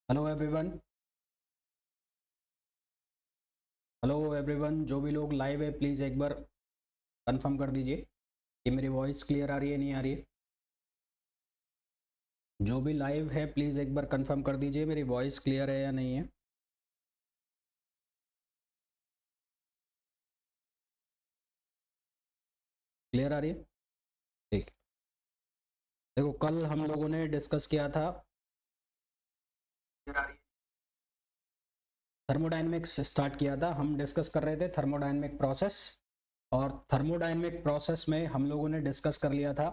Hello everyone. जो भी लोग लाइव है प्लीज़ एक बार कंफर्म कर दीजिए कि मेरी वॉइस क्लियर आ रही है नहीं आ रही है। जो भी लाइव है प्लीज़ एक बार कंफर्म कर दीजिए मेरी वॉइस क्लियर है या नहीं है। क्लियर आ रही है? ठीक। देखो कल हम लोगों ने डिस्कस किया था थर्मोडायनेमिक्स स्टार्ट किया था। हम डिस्कस कर रहे थे थर्मोडायनेमिक प्रोसेस, और थर्मोडायनेमिक प्रोसेस में हम लोगों ने डिस्कस कर लिया था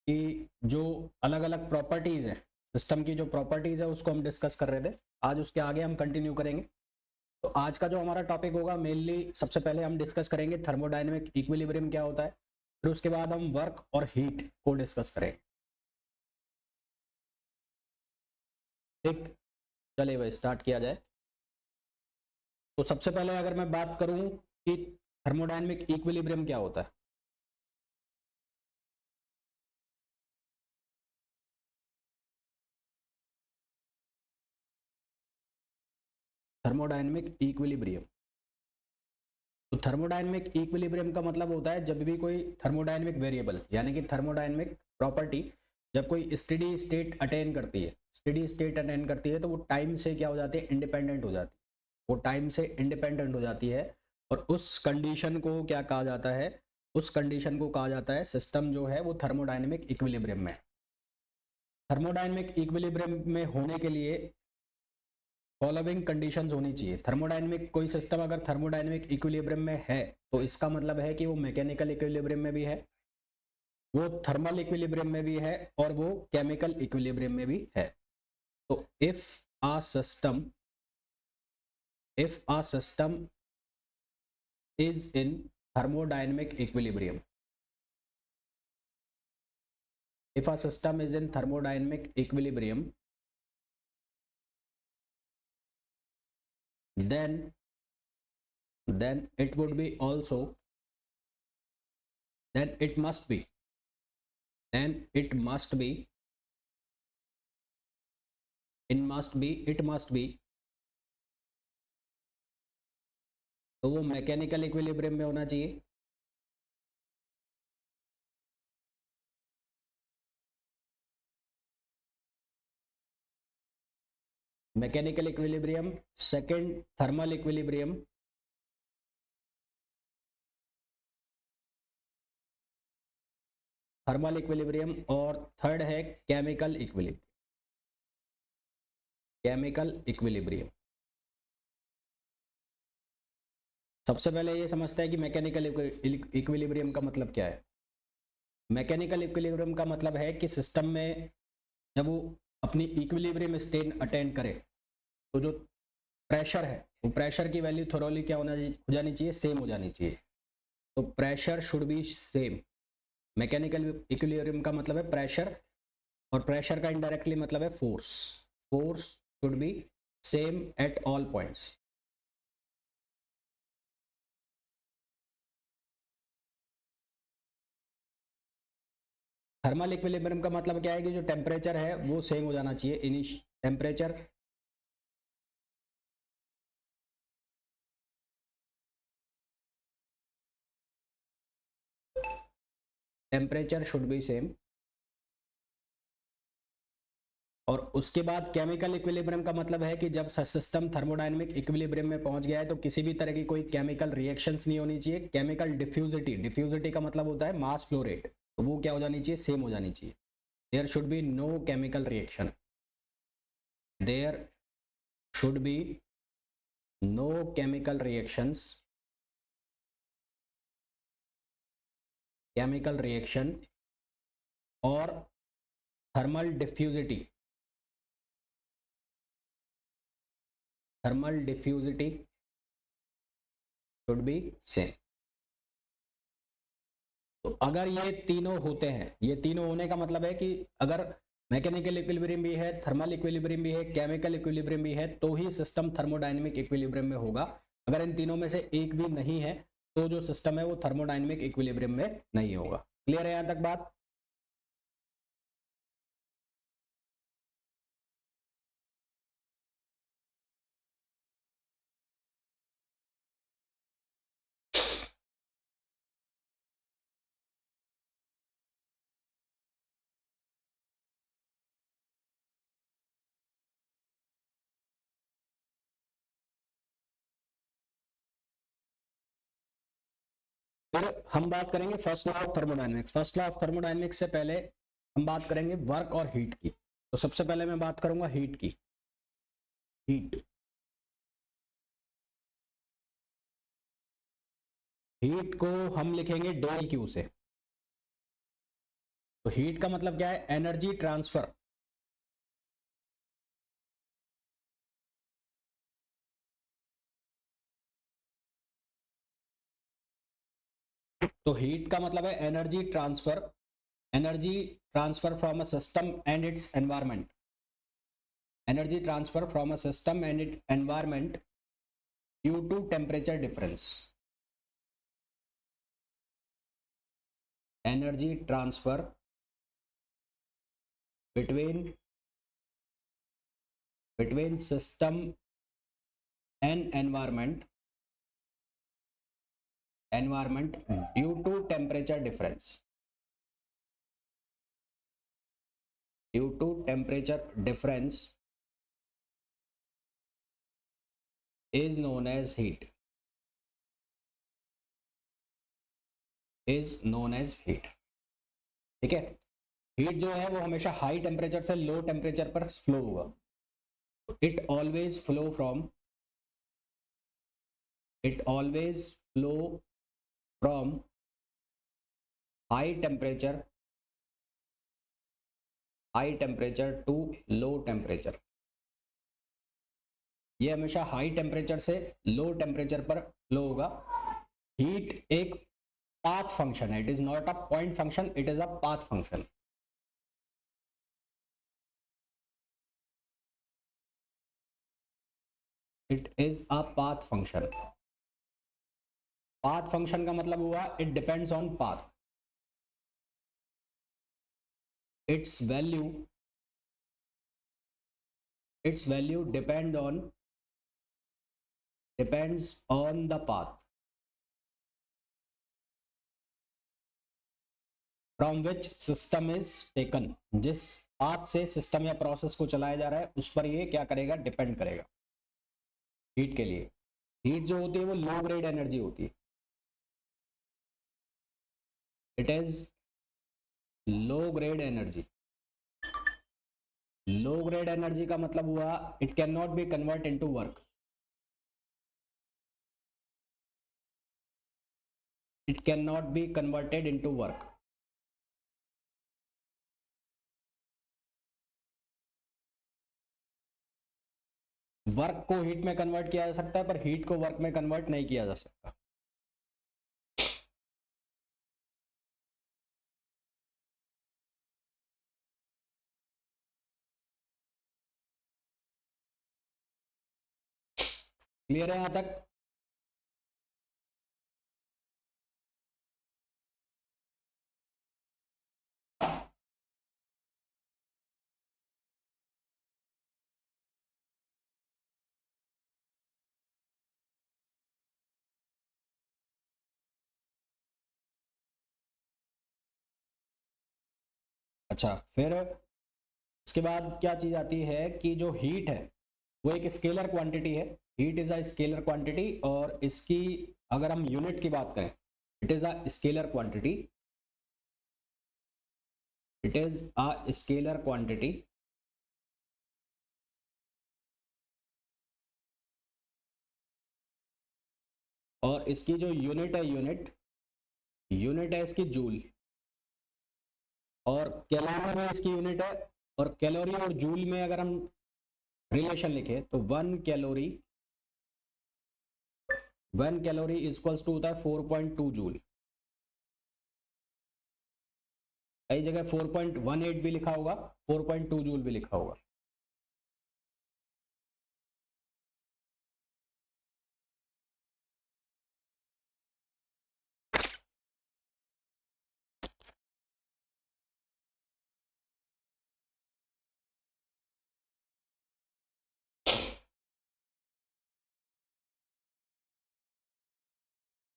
कि जो अलग अलग प्रॉपर्टीज़ हैं सिस्टम की, जो प्रॉपर्टीज़ है उसको हम डिस्कस कर रहे थे। आज उसके आगे हम कंटिन्यू करेंगे। तो आज का जो हमारा टॉपिक होगा मेनली, सबसे पहले हम डिस्कस करेंगे थर्मोडायनेमिक इक्विलिब्रियम क्या होता है, फिर उसके बाद हम वर्क और हीट को डिस्कस करेंगे। ठीक, चलिए भाई स्टार्ट किया जाए। तो सबसे पहले अगर मैं बात करूं कि थर्मोडायनेमिक इक्विलिब्रियम क्या होता है। थर्मोडायनेमिक इक्विलिब्रियम, तो थर्मोडायनेमिक इक्विलिब्रियम का मतलब होता है जब भी कोई थर्मोडायनेमिक वेरिएबल यानी कि थर्मोडायनेमिक प्रॉपर्टी जब कोई स्टेडी स्टेट अटेन करती है, स्टेडी स्टेट अटेन करती है तो वो टाइम से क्या हो जाती है, इंडिपेंडेंट हो जाती है। वो टाइम से इंडिपेंडेंट हो जाती है और उस कंडीशन को क्या कहा जाता है, उस कंडीशन को कहा जाता है सिस्टम जो है वो थर्मोडायनेमिक इक्विलिब्रियम में। थर्मोडायनेमिक इक्विलिब्रियम में होने के लिए फॉलोइंग कंडीशंस होनी चाहिए। थर्मोडायनेमिक कोई सिस्टम अगर थर्मोडायनेमिक इक्विलिब्रियम में है तो इसका मतलब है कि वो मैकेनिकल इक्विलिब्रियम में भी है, वो थर्मल इक्विलिब्रियम में भी है और वो केमिकल इक्विलिब्रियम में भी है। तो if a system is in thermodynamic equilibrium, if a system is in thermodynamic equilibrium, then it would be also, then it must be, then it must be, it must be, तो वो mechanical equilibrium में होना चाहिए। Mechanical equilibrium, second thermal equilibrium, और third है chemical equilibrium, chemical equilibrium. सबसे पहले ये समझते हैं कि मैकेनिकल इक्विलिब्रियम का मतलब क्या है। मैकेनिकल इक्विलिब्रियम का मतलब है कि सिस्टम में जब वो अपनी इक्विलिब्रियम स्टेट अटेंड करे तो जो प्रेशर है वो प्रेशर की वैल्यू थोरोली क्या हो जानी चाहिए, सेम हो जानी चाहिए। तो pressure should be same. Mechanical equilibrium का मतलब है प्रेशर, और प्रेशर का इनडायरेक्टली मतलब है force. Force should be same at all points. Thermal equilibrium का मतलब क्या है कि जो टेम्परेचर है वो सेम हो जाना चाहिए। Temperature temperature should be same. और उसके बाद केमिकल इक्विलिब्रियम का मतलब है कि जब सिस्टम थर्मोडायनेमिक इक्विलिब्रियम में पहुंच गया है तो किसी भी तरह की कोई केमिकल रिएक्शंस नहीं होनी चाहिए। केमिकल डिफ्यूजिटी, डिफ्यूजिटी का मतलब होता है मास फ्लो रेट, तो वो क्या हो जानी चाहिए, सेम हो जानी चाहिए। There should be no chemical reaction, there should be no chemical reactions, chemical reaction और thermal diffusivity, thermal diffusivity should be same. तो अगर ये तीनों होते हैं, ये तीनों होने का मतलब है कि अगर मैकेनिकल इक्विलिब्रियम भी है, थर्मल इक्विलिब्रियम भी है, केमिकल इक्विलिब्रियम भी है, तो ही सिस्टम थर्मोडायनेमिक इक्विलिब्रियम में होगा। अगर इन तीनों में से एक भी नहीं है तो जो सिस्टम है वो थर्मोडायनेमिक इक्विलिब्रियम में नहीं होगा। क्लियर है यहां तक बात? फिर हम बात करेंगे first law of thermodynamics. First law of thermodynamics से पहले हम बात करेंगे वर्क और हीट की। तो सबसे पहले मैं बात करूंगा हीट की। हीट हीट को हम लिखेंगे डेल क्यू से। तो हीट का मतलब क्या है? Energy transfer. तो हीट का मतलब है energy transfer, energy transfer from a system and its environment, energy transfer from a system and it environment due to temperature difference. Energy transfer between system and environment due to temperature difference, due to temperature difference is known as heat, is known as heat। ठीक है, heat जो है वो हमेशा high temperature से low temperature पर flow होगा। It always flow from, it always flow from high temperature, high temperature to low temperature. ये हमेशा हाई टेम्परेचर से लो टेम्परेचर पर फ्लो होगा। हीट एक पाथ फंक्शन है, it is not a point function, it is a path function. It is a path function. Path function का मतलब हुआ it depends on path, its value, its value depends on the path from which system is taken। जिस path से system या process को चलाया जा रहा है उस पर ये क्या करेगा? डिपेंड करेगा। हीट के लिए, हीट जो होती है वो लो ग्रेड एनर्जी होती है, it is low grade energy. Low grade energy का मतलब हुआ it can not be convert into work, it can not be converted into work. Work को हीट में कन्वर्ट किया जा सकता है पर हीट को वर्क में कन्वर्ट नहीं किया जा सकता। क्लियर है यहां तक? अच्छा, फिर इसके बाद क्या चीज आती है कि जो हीट है वो एक स्केलर क्वांटिटी है। Heat is a scalar quantity और इसकी अगर हम यूनिट की बात करें, it is a scalar quantity, it is a scalar quantity. और इसकी जो यूनिट है, यूनिट है इसकी जूल, और कैलोरी में इसकी यूनिट है। और कैलोरी और जूल में अगर हम रिलेशन लिखे तो 1 कैलोरी इक्वल्स टू होता है 4.2 जूल। कई जगह 4.18 भी लिखा होगा, 4.2 जूल भी लिखा होगा।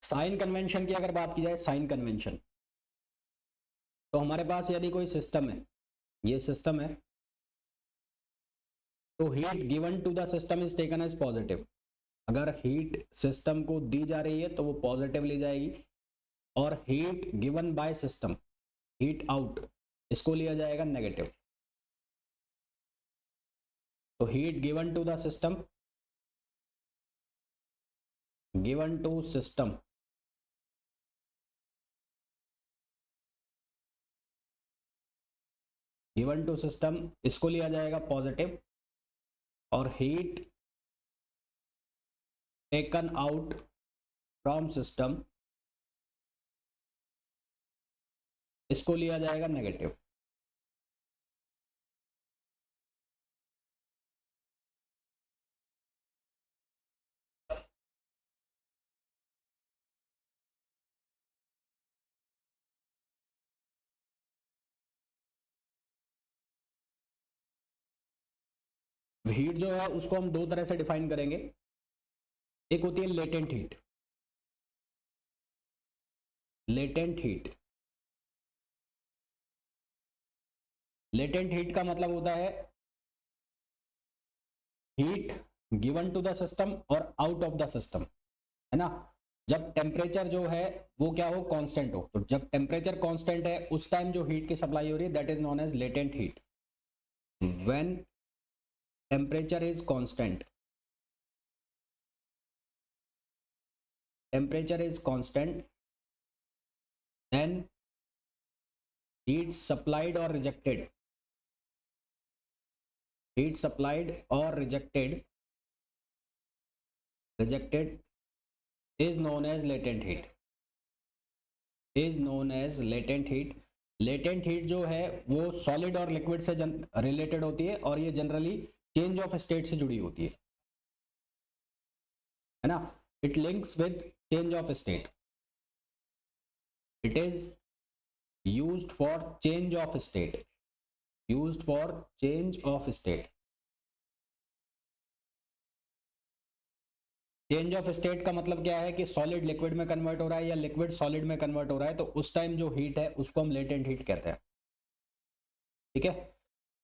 साइन कन्वेंशन की अगर बात की जाए, साइन कन्वेंशन, तो हमारे पास यदि कोई सिस्टम है, ये सिस्टम है, तो heat given to the system is taken as positive. अगर हीट सिस्टम को दी जा रही है तो वो पॉजिटिव ली जाएगी। और heat given by system, heat out, इसको लिया जाएगा नेगेटिव। तो heat given to the system, given to system, given to system, इसको लिया जाएगा पॉजिटिव। और heat taken out from system, इसको लिया जाएगा नेगेटिव। हीट जो है उसको हम दो तरह से डिफाइन करेंगे। एक होती है latent heat, latent heat, latent heat का मतलब होता है heat given to the system और आउट ऑफ द सिस्टम, है ना। जब टेम्परेचर जो है वो क्या हो, कांस्टेंट हो। तो जब टेम्परेचर कांस्टेंट है उस टाइम जो हीट की सप्लाई हो रही है that is known as latent heat. When temperature is constant, temperature is constant, then heat supplied or rejected, heat supplied or rejected, rejected is known as latent heat, is known as latent heat। latent heat जो है वो solid और liquid से related होती है और ये generally change of state से जुड़ी होती है ना। It links with change of state, it is used for change of state, used for change of state। Change of state का मतलब क्या है कि सॉलिड लिक्विड में कन्वर्ट हो रहा है या लिक्विड सॉलिड में कन्वर्ट हो रहा है, तो उस टाइम जो हीट है उसको हम लेटेंट हीट कहते हैं। ठीक है,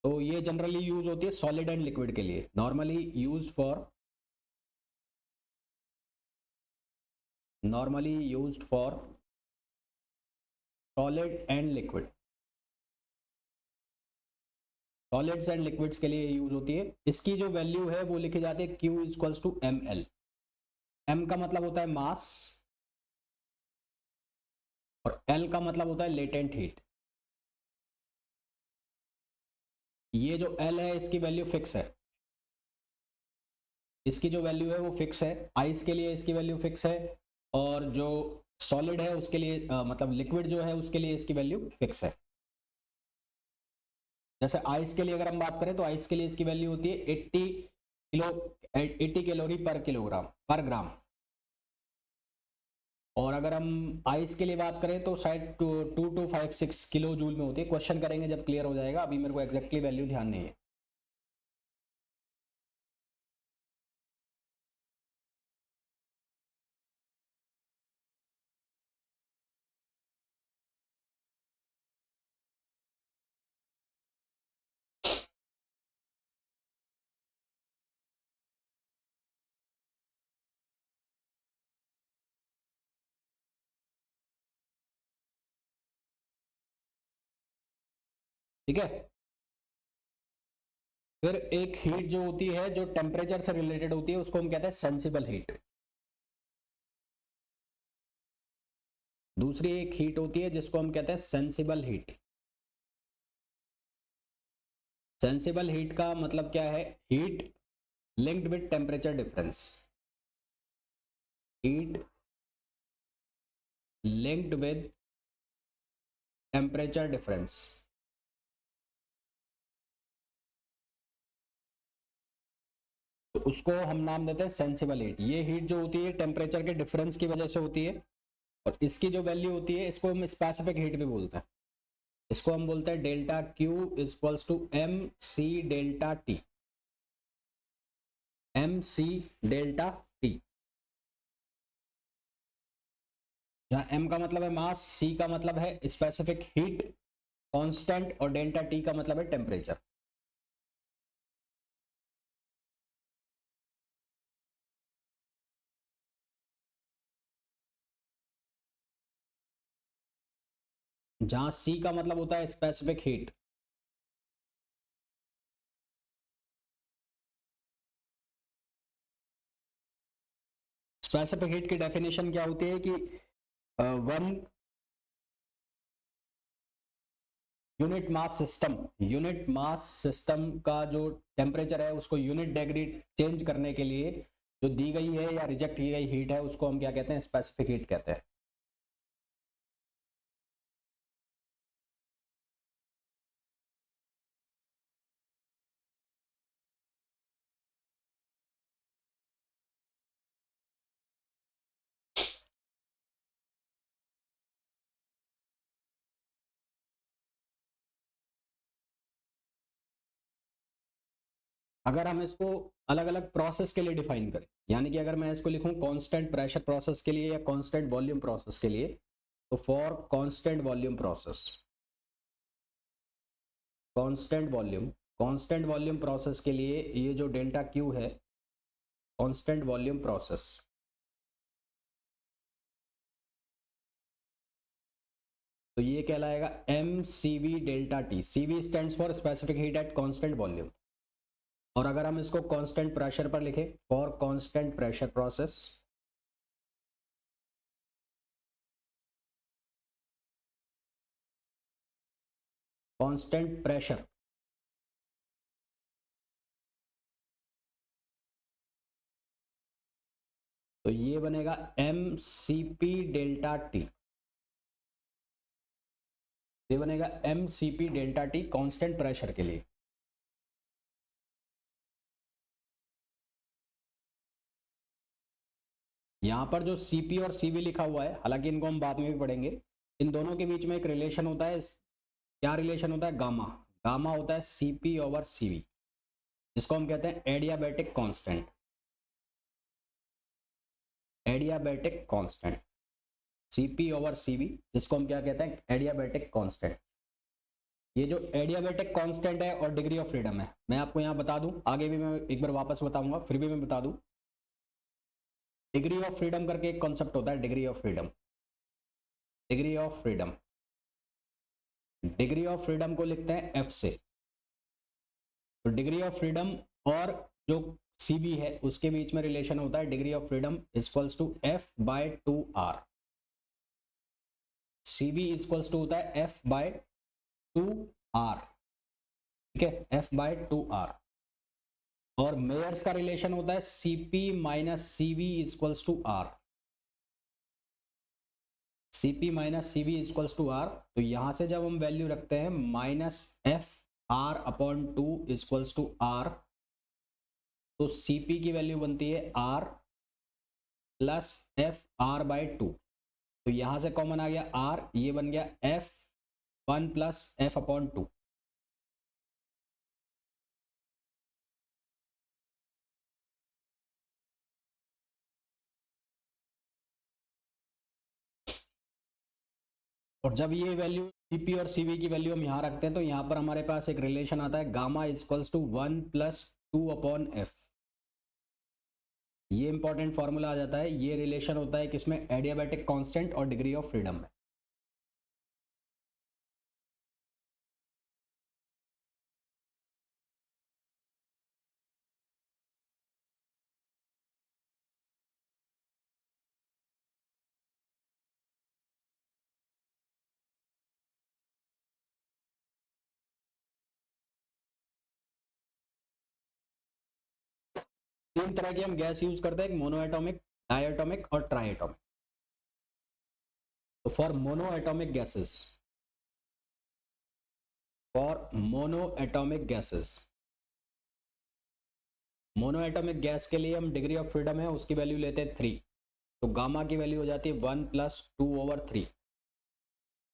तो ये जनरली यूज होती है सॉलिड एंड लिक्विड के लिए, normally used for, normally used for solid and liquid, solids and liquids के लिए यूज होती है। इसकी जो वैल्यू है वो लिखी जाती है Q equals to ml। m का मतलब होता है मास और L का मतलब होता है लेटेंट हीट। ये जो L है इसकी वैल्यू फिक्स है, इसकी जो वैल्यू है वो फिक्स है। आइस के लिए इसकी वैल्यू फिक्स है और जो सॉलिड है उसके लिए मतलब लिक्विड जो है उसके लिए इसकी वैल्यू फिक्स है। जैसे आइस के लिए अगर हम बात करें तो आइस के लिए इसकी वैल्यू होती है 80 कैलोरी पर किलोग्राम पर ग्राम। और अगर हम आइस के लिए बात करें तो शायद 2256 किलो जूल में होती है। क्वेश्चन करेंगे जब क्लियर हो जाएगा, अभी मेरे को एग्जैक्टली वैल्यू ध्यान नहीं है। ठीक है, फिर एक हीट जो होती है जो टेम्परेचर से रिलेटेड होती है उसको हम कहते हैं सेंसिबल हीट। दूसरी एक हीट होती है जिसको हम कहते हैं सेंसिबल हीट। सेंसिबल हीट का मतलब क्या है, heat linked with temperature difference, heat linked with temperature difference. तो उसको हम नाम देते हैं सेंसिबल हीट। ये हीट जो होती है टेम्परेचर के डिफरेंस की वजह से होती है और इसकी जो वैल्यू होती है इसको हम स्पेसिफिक हीट भी बोलते हैं। इसको हम बोलते हैं delta Q equals to M C delta T, M C delta T. जहाँ एम का मतलब है मास, सी का मतलब है स्पेसिफिक हीट कांस्टेंट और डेल्टा टी का मतलब है टेम्परेचर। जहां सी का मतलब होता है स्पेसिफिक हीट। स्पेसिफिक हीट की डेफिनेशन क्या होती है कि वन यूनिट मास सिस्टम का जो टेम्परेचर है उसको यूनिट डिग्री चेंज करने के लिए जो दी गई है या रिजेक्ट की गई हीट है उसको हम क्या कहते हैं, स्पेसिफिक हीट कहते हैं। अगर हम इसको अलग अलग प्रोसेस के लिए डिफाइन करें, यानी कि अगर मैं इसको लिखूं कांस्टेंट प्रेशर प्रोसेस के लिए या कांस्टेंट वॉल्यूम प्रोसेस के लिए, तो फॉर कांस्टेंट वॉल्यूम प्रोसेस के लिए ये जो डेल्टा क्यू है, कांस्टेंट वॉल्यूम प्रोसेस, तो ये कहलाएगा M C V delta T. C V stands for specific heat at constant volume. और अगर हम इसको कांस्टेंट प्रेशर पर लिखें, for constant pressure process, constant pressure, तो ये बनेगा M C P delta T. ये बनेगा M C P delta T constant pressure के लिए। यहां पर जो सीपी और सीवी लिखा हुआ है, हालांकि इनको हम बाद में भी पढ़ेंगे, इन दोनों के बीच में एक रिलेशन होता है। क्या रिलेशन होता है? गामा। गामा होता है सीपी ओवर सीवी, जिसको हम कहते हैं adiabatic constant. Adiabatic constant, CP over CV, जिसको हम क्या कहते हैं? Adiabatic constant. ये जो एडियाबैटिक कांस्टेंट है और डिग्री ऑफ फ्रीडम है, मैं आपको यहाँ बता दूं, आगे भी मैं एक बार वापस बताऊंगा, फिर भी मैं बता दूं। डिग्री ऑफ फ्रीडम करके एक कॉन्सेप्ट होता है, degree of freedom. Degree of freedom, degree of freedom को लिखते हैं एफ से। तो डिग्री ऑफ फ्रीडम और जो सीबी है उसके बीच में रिलेशन होता है degree of freedom equals to F by 2r। CV equals to होता है एफ बाय 2r, ठीक है, एफ बाय 2r। और मेयर्स का रिलेशन होता है CP minus CV equals to R. CP minus CV equals to R, तो यहां से जब हम वैल्यू रखते हैं minus F R upon 2 equals to R, तो सीपी की वैल्यू बनती है R plus F R by 2। तो यहां से कॉमन आ गया आर, ये बन गया एफ 1 प्लस एफ अपॉन 2। और जब ये वैल्यू सीपी और सीवी की वैल्यू हम यहाँ रखते हैं, तो यहाँ पर हमारे पास एक रिलेशन आता है gamma equals to 1 plus 2 upon F. ये इंपॉर्टेंट फॉर्मूला आ जाता है। ये रिलेशन होता है किसमें? एडियाबैटिक कांस्टेंट और डिग्री ऑफ फ्रीडम में। तीन तरह की हम गैस यूज करते हैं, मोनो एटॉमिक, डायटोमिक और ट्राइएटॉमिक। तो for mono atomic gases, for mono atomic gases, mono atomic gas के लिए हम डिग्री ऑफ फ्रीडम है उसकी वैल्यू लेते हैं 3। तो गामा की वैल्यू हो जाती है 1 प्लस 2 ओवर 3।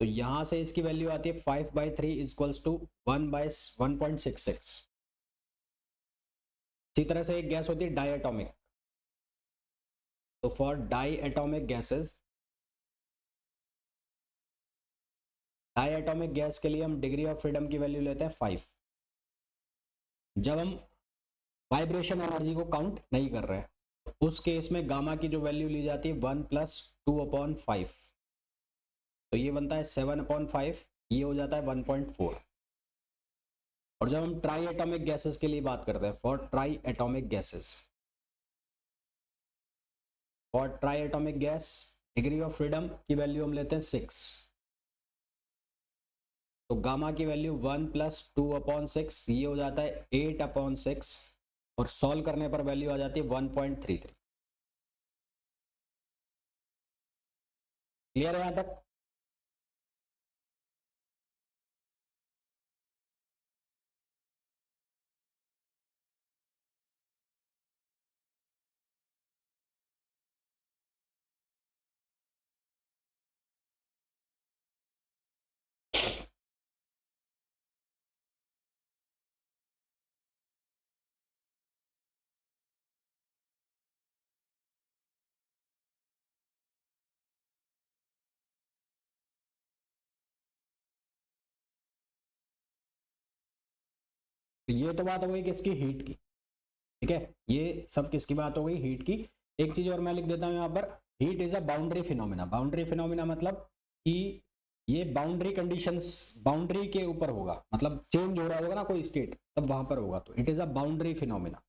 तो यहां से इसकी वैल्यू आती है 5 बाई 3 इक्वल्स टू 1 बाई 1.66। इसी तरह से एक गैस होती है डायटोमिक। तो for diatomic gases, diatomic gas के लिए हम डिग्री ऑफ फ्रीडम की वैल्यू लेते हैं 5, जब हम वाइब्रेशन एनर्जी को काउंट नहीं कर रहे हैं। तो उस केस में गामा की जो वैल्यू ली जाती है 1 प्लस 2 अपॉन 5। तो ये बनता है 7/5, ये हो जाता है 1.4। और जब हम ट्राई एटॉमिक गैसेस के लिए बात करते हैं, for try atomic gases, for try atomic gas degree of freedom की वैल्यू हम लेते हैं 6, तो गामा की वैल्यू 1 + 2/6, ये हो जाता है 8/6, और सॉल्व करने पर वैल्यू आ जाती है 1.33। क्लियर है यहां तक? तो ये तो बात हो गई किसकी, हीट की। ठीक है, ये सब किसकी बात हो गई, हीट की। एक चीज और मैं लिख देता हूं यहाँ पर, heat is a boundary phenomena. Boundary phenomena मतलब कि ये बाउंड्री कंडीशंस, बाउंड्री के ऊपर होगा, मतलब चेंज हो रहा होगा ना कोई स्टेट, तब वहां पर होगा, तो it is a boundary phenomena.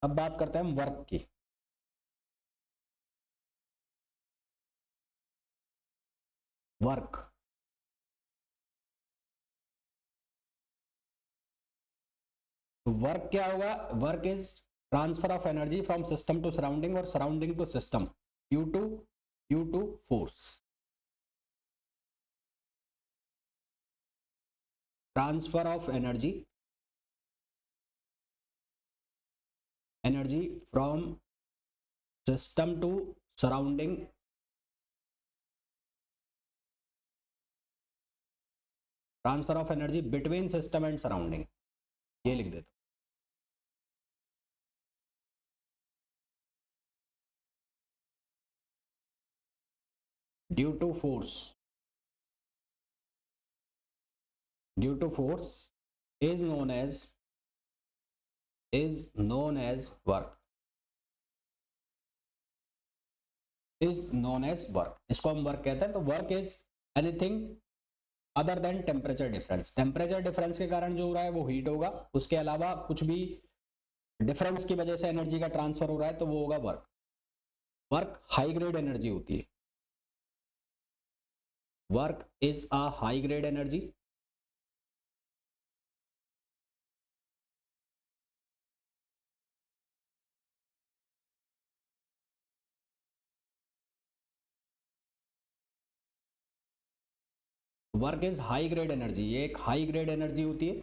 अब बात करते हैं वर्क की। वर्क, वर्क क्या होगा, work is transfer of energy from system to surrounding और surrounding to system due to force. Transfer of energy, energy from system to surrounding, transfer of energy between system and surrounding, ये लिख देता हूं। Due to force is known as work, is known as work, इसको हम work कहते हैं। तो work is anything other than temperature difference. Temperature difference के कारण जो हो रहा है वो हीट होगा, उसके अलावा कुछ भी डिफरेंस की वजह से एनर्जी का ट्रांसफर हो रहा है तो वो होगा work. Work high grade energy होती है, work is a high grade energy. Work is high grade energy, ये एक हाई ग्रेड एनर्जी होती है।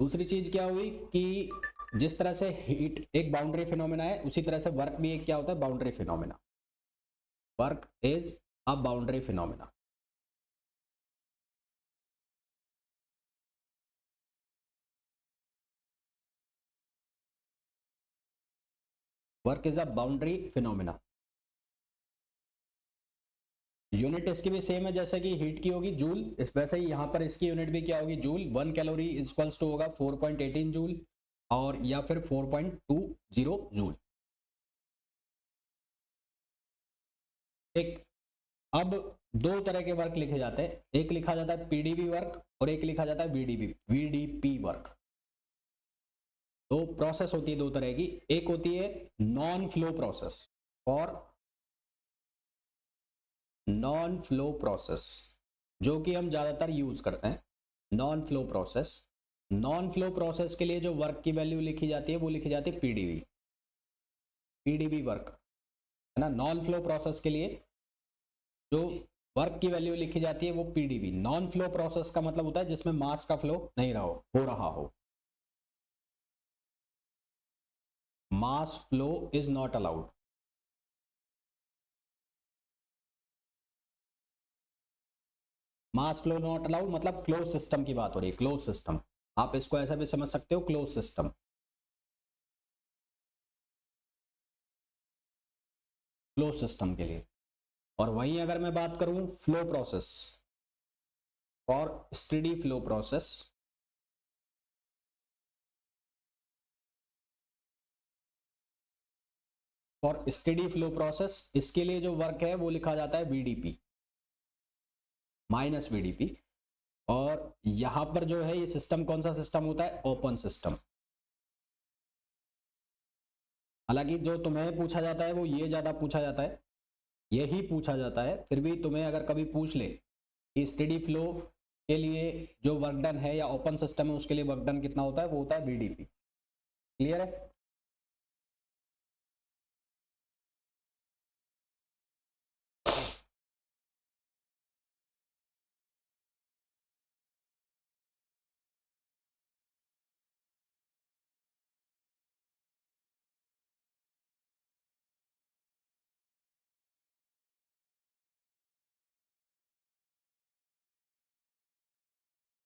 दूसरी चीज क्या हुई कि जिस तरह से हीट एक बाउंड्री फिनोमेना है, उसी तरह से वर्क भी एक क्या होता है, boundary phenomena. Work is a boundary phenomena. Work is a boundary phenomena. Unit इसकी भी सेम है जैसे कि हीट की होगी जूल, इस वैसे ही यहाँ पर इसकी यूनिट भी क्या होगी, जूल। 1 कैलोरी इक्वल्स टू होगा 4.18 जूल, और या फिर 4.20 जूल। एक, अब दो तरह के वर्क लिखे जाते हैं, एक लिखा जाता है पीडीवी वर्क और एक लिखा जाता है वीडीपी वर्क। तो प्रोसेस होती है दो तरह की, एक होती है नॉन फ्लो प्रोसेस और नॉन फ्लो प्रोसेस, जो कि हम ज्यादातर यूज करते हैं। Non flow process, non flow process के लिए जो वर्क की वैल्यू लिखी जाती है वो लिखी जाती है पीडीवी वर्क, है ना। नॉन फ्लो प्रोसेस के लिए जो वर्क की वैल्यू लिखी जाती है वो पीडीवी। नॉन फ्लो प्रोसेस का मतलब होता है जिसमें मास का फ्लो नहीं रहा हो। Mass flow is not allowed. Mass flow not allowed मतलब क्लोज सिस्टम की बात हो रही है, क्लोज सिस्टम। आप इसको ऐसा भी समझ सकते हो, क्लोज सिस्टम, क्लोज सिस्टम के लिए। और वहीं अगर मैं बात करूं फ्लो प्रोसेस और स्टेडी फ्लो प्रोसेस, और स्टेडी फ्लो प्रोसेस, इसके लिए जो वर्क है वो लिखा जाता है वीडीपी, माइनस वीडीपी। और यहां पर जो है ये सिस्टम कौन सा सिस्टम होता है, ओपन सिस्टम। हालांकि जो तुम्हें पूछा जाता है वो ये ज्यादा पूछा जाता है, यही पूछा जाता है, फिर भी तुम्हें अगर कभी पूछ ले कि स्टेडी फ्लो के लिए जो वर्क डन है या ओपन सिस्टम है उसके लिए वर्क डन कितना होता है, वो होता है वीडीपी। क्लियर है?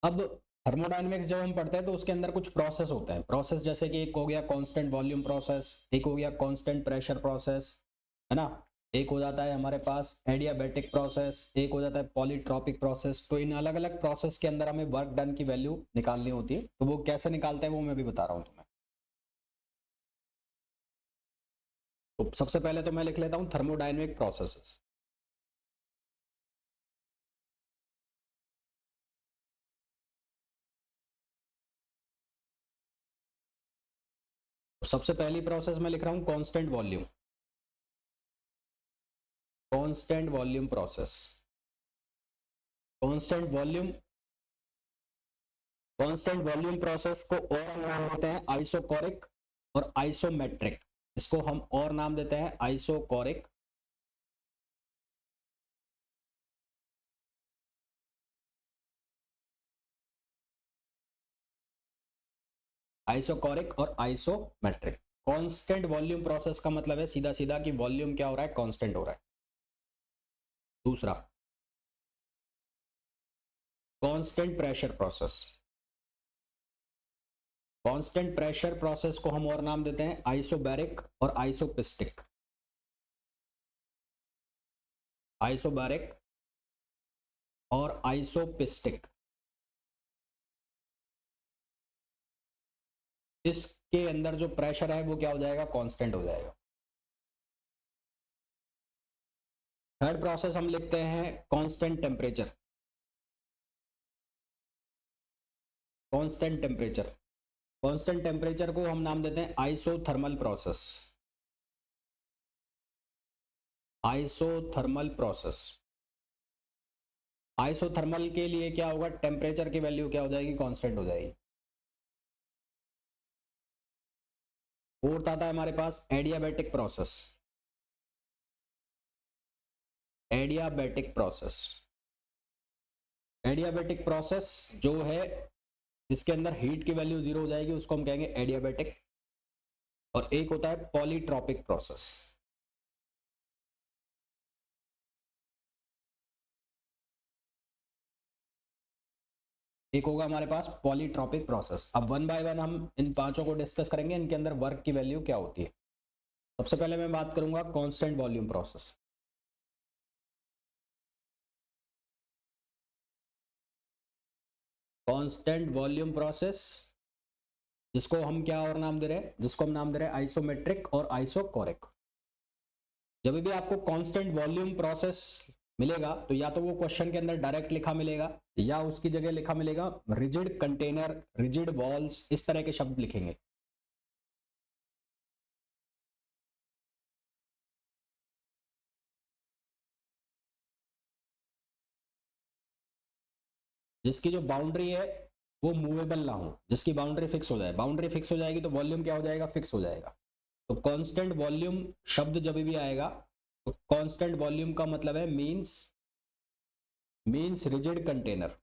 अब थर्मोडायनेमिक्स जब हम पढ़ते हैं तो उसके अंदर कुछ प्रोसेस होते हैं, प्रोसेस जैसे कि एक हो गया कांस्टेंट वॉल्यूम प्रोसेस, एक हो गया कांस्टेंट प्रेशर प्रोसेस, है ना, एक हो जाता है हमारे पास एडियाबैटिक प्रोसेस, एक हो जाता है पॉलीट्रॉपिक प्रोसेस। तो इन अलग अलग प्रोसेस के अंदर हमें वर्क डन की वैल्यू निकालनी होती है, तो वो कैसे निकालते हैं वो मैं भी बता रहा हूँ तुम्हें। तो सबसे पहले तो मैं लिख लेता हूँ थर्मोडायनेमिक प्रोसेसेस। तो सबसे पहली प्रोसेस मैं लिख रहा हूँ constant volume, constant volume process. Constant volume, constant volume process को और हम नाम देते हैं आइसोकोरिक और आइसोमेट्रिक। इसको हम और नाम देते हैं आइसोकोरिक, आइसोकोरिक और आइसोमेट्रिक। कांस्टेंट वॉल्यूम प्रोसेस का मतलब है सीधा सीधा कि वॉल्यूम क्या हो रहा है, कांस्टेंट हो रहा है। दूसरा constant pressure process, constant pressure process को हम और नाम देते हैं आइसोबैरिक और आइसोपिस्टिक, आइसोबैरिक और आइसोपिस्टिक। इसके अंदर जो प्रेशर है वो क्या हो जाएगा, कांस्टेंट हो जाएगा। थर्ड प्रोसेस हम लिखते हैं constant temperature, constant temperature, constant temperature को हम नाम देते हैं isothermal process, isothermal process. Isothermal के लिए क्या होगा, टेम्परेचर की वैल्यू क्या हो जाएगी, कांस्टेंट हो जाएगी। फोर्थ आता है हमारे पास adiabatic process, adiabatic process. Adiabatic process जो है जिसके अंदर हीट की वैल्यू जीरो हो जाएगी उसको हम कहेंगे एडियाबैटिक। और एक होता है पॉलीट्रॉपिक प्रोसेस, एक होगा हमारे पास पॉलीट्रॉपिक प्रोसेस। अब वन बाय वन हम इन पांचों को डिस्कस करेंगे, इनके अंदर वर्क की वैल्यू क्या होती है। सबसे पहले मैं बात करूंगा constant volume process. Constant volume process जिसको हम क्या और नाम दे रहे हैं, जिसको हम नाम दे रहे हैं आइसोमेट्रिक और आइसोकोरिक। जब भी आपको कांस्टेंट वॉल्यूम प्रोसेस मिलेगा तो या तो वो क्वेश्चन के अंदर डायरेक्ट लिखा मिलेगा या उसकी जगह लिखा मिलेगा रिजिड कंटेनर, रिजिड वॉल्स, इस तरह के शब्द लिखेंगे। जिसकी जो बाउंड्री है वो मूवेबल ना हो, जिसकी बाउंड्री फिक्स हो जाए। बाउंड्री फिक्स हो जाएगी तो वॉल्यूम क्या हो जाएगा, फिक्स हो जाएगा। तो कांस्टेंट वॉल्यूम शब्द जब भी आएगा तो कांस्टेंट वॉल्यूम का मतलब है means rigid container,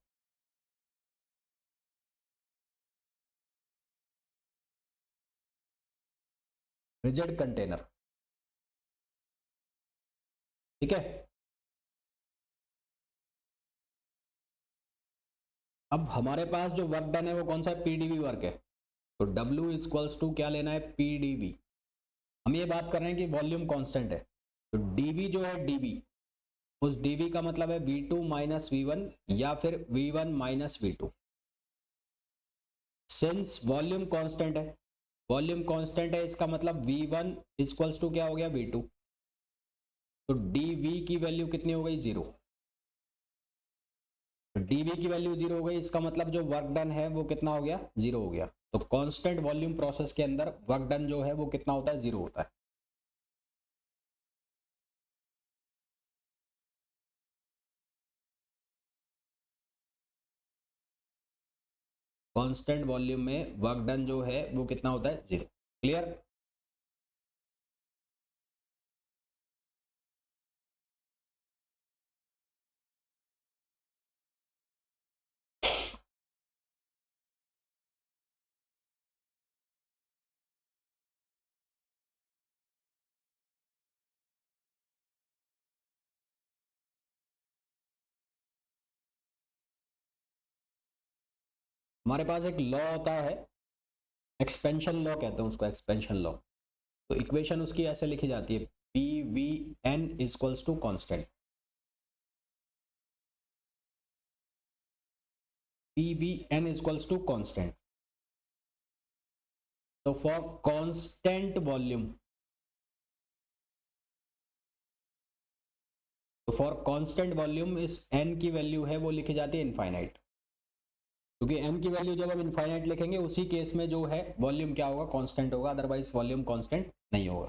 rigid container. ठीक है। अब हमारे पास जो वर्क डन है वो कौन सा है, पीडीवी वर्क है, तो W इक्वल्स टू क्या लेना है, पीडीवी। हम ये बात कर रहे हैं कि वॉल्यूम कांस्टेंट है, तो डीवी जो है डीवी, उस डीवी का मतलब है V2 माइनस V1 या फिर V1 minus V2। Since volume constant है, वॉल्यूम कांस्टेंट है, इसका मतलब V1 इक्वल्स टू क्या हो गया, V2। तो dV की वैल्यू कितनी हो गई, 0। dV की वैल्यू 0 हो गई, इसका मतलब जो वर्क डन है वो कितना हो गया, 0 हो गया। तो कांस्टेंट वॉल्यूम प्रोसेस के अंदर वर्क डन जो है वो कितना होता है, 0 होता है। कांस्टेंट वॉल्यूम में वर्क डन जो है वो कितना होता है, 0। क्लियर। हमारे पास एक लॉ होता है, एक्सपेंशन लॉ कहते हैं उसको, एक्सपेंशन लॉ। तो इक्वेशन उसकी ऐसे लिखी जाती है, P V N equals to constant, P V N equals to constant. तो फॉर कांस्टेंट वॉल्यूम, तो फॉर कांस्टेंट वॉल्यूम इस n की वैल्यू है वो लिखी जाती है इनफाइनाइट, क्योंकि n की वैल्यू जब हम इनफाइनाइट लिखेंगे उसी केस में जो है वॉल्यूम क्या होगा, कांस्टेंट होगा, अदरवाइज वॉल्यूम कांस्टेंट नहीं होगा।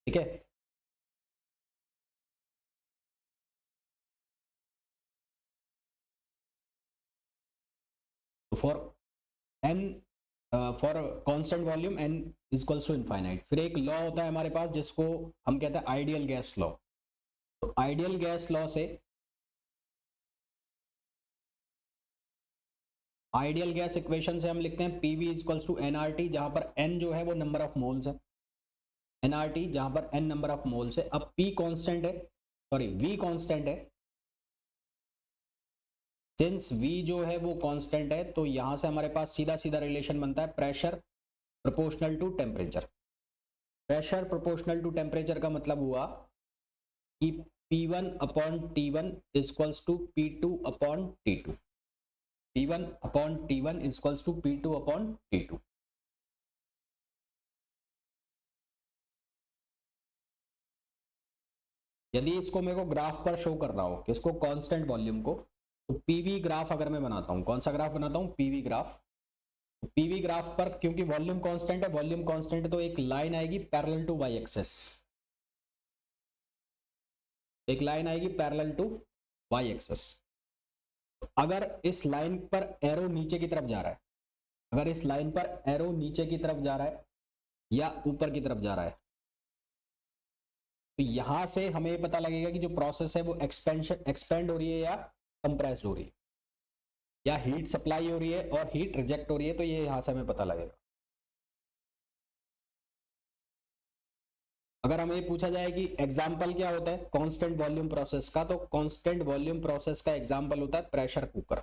ठीक है। तो for n, for constant volume n equals to infinite. फिर एक लॉ होता है हमारे पास जिसको हम कहते हैं आइडियल गैस लॉ। तो आइडियल गैस लॉ से, आइडियल गैस इक्वेशन से हम लिखते हैं पीवी इक्वल्स टू एनआरटी, जहां पर n जो है वो नंबर ऑफ मोल्स है, एनआरटी जहां पर n नंबर ऑफ मोल्स है। अब p कांस्टेंट है, सॉरी v कांस्टेंट है, सिंस v जो है वो कांस्टेंट है तो यहां से हमारे पास सीधा सीधा रिलेशन बनता है pressure proportional to temperature. Pressure proportional to temperature का मतलब हुआ कि P1 upon T1 equals to P2 upon T2, P1 upon T1 equals to P2 upon T2। यदि इसको मेरे को ग्राफ पर शो कर रहा हो, किसको, कांस्टेंट वॉल्यूम को, तो पीवी ग्राफ अगर मैं बनाता हूं, कौन सा ग्राफ बनाता हूं, पीवी ग्राफ। पीवी ग्राफ पर क्योंकि वॉल्यूम कांस्टेंट है, वॉल्यूम कांस्टेंट है तो एक लाइन आएगी पैरेलल टू वाई एक्सेस, एक लाइन आएगी पैरेलल टू वाई एक्सेस। अगर इस लाइन पर एरो नीचे की तरफ जा रहा है, अगर इस लाइन पर एरो नीचे की तरफ जा रहा है या ऊपर की तरफ जा रहा है, तो यहां से हमें ये पता लगेगा कि जो प्रोसेस है वो एक्सपेंड हो रही है या कंप्रेस हो रही है, या हीट सप्लाई हो रही है और हीट रिजेक्ट हो रही है, तो ये यहां से हमें पता लगेगा। अगर हमें पूछा जाए कि एग्जाम्पल क्या होता है कांस्टेंट वॉल्यूम प्रोसेस का, तो कांस्टेंट वॉल्यूम प्रोसेस का एग्जाम्पल होता है प्रेशर कुकर।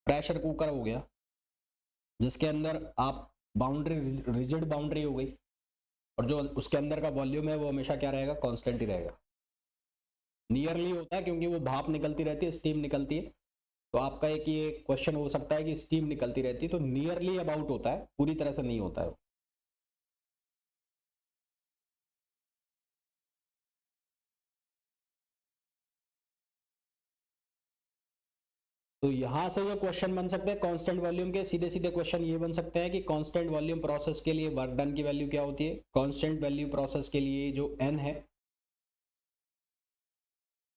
प्रेशर कुकर हो गया जिसके अंदर आप बाउंड्री, रिजिड बाउंड्री हो गई, और जो उसके अंदर का वॉल्यूम है वो हमेशा क्या रहेगा, कांस्टेंट ही रहेगा। नियरली होता है क्योंकि वो भाप निकलती रहती है, स्टीम निकलती है। तो आपका एक ये क्वेश्चन हो सकता है कि स्टीम निकलती रहती है, तो नियरली अबाउट होता है, पूरी तरह से नहीं होता है। तो यहां से जो क्वेश्चन बन सकते हैं कांस्टेंट वॉल्यूम के, सीधे सीधे क्वेश्चन ये बन सकते हैं कि कांस्टेंट वॉल्यूम प्रोसेस के लिए वर्क डन की वैल्यू क्या होती है, कांस्टेंट वैल्यू प्रोसेस के लिए जो n है,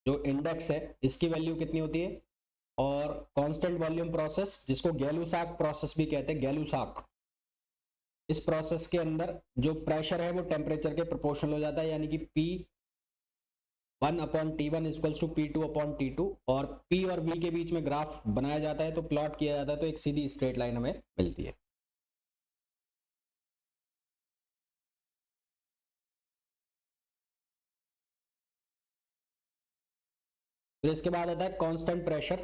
जो इंडेक्स है, इसकी वैल्यू कितनी होती है, और कांस्टेंट वॉल्यूम प्रोसेस जिसको गैलूसाक प्रोसेस भी कहते हैं, गैलूसाक, इस प्रोसेस के अंदर जो प्रेशर है वो टेम्परेचर के प्रोपोर्शनल हो जाता है, यानी कि P1 upon T1 equals to P2 upon T2, और P और V के बीच में ग्राफ बनाया जाता है, तो प्लॉट किया जाता है, तो एक सीधी स्ट्रेट लाइन हमें मिलती है। फिर इसके बाद आता है कांस्टेंट प्रेशर,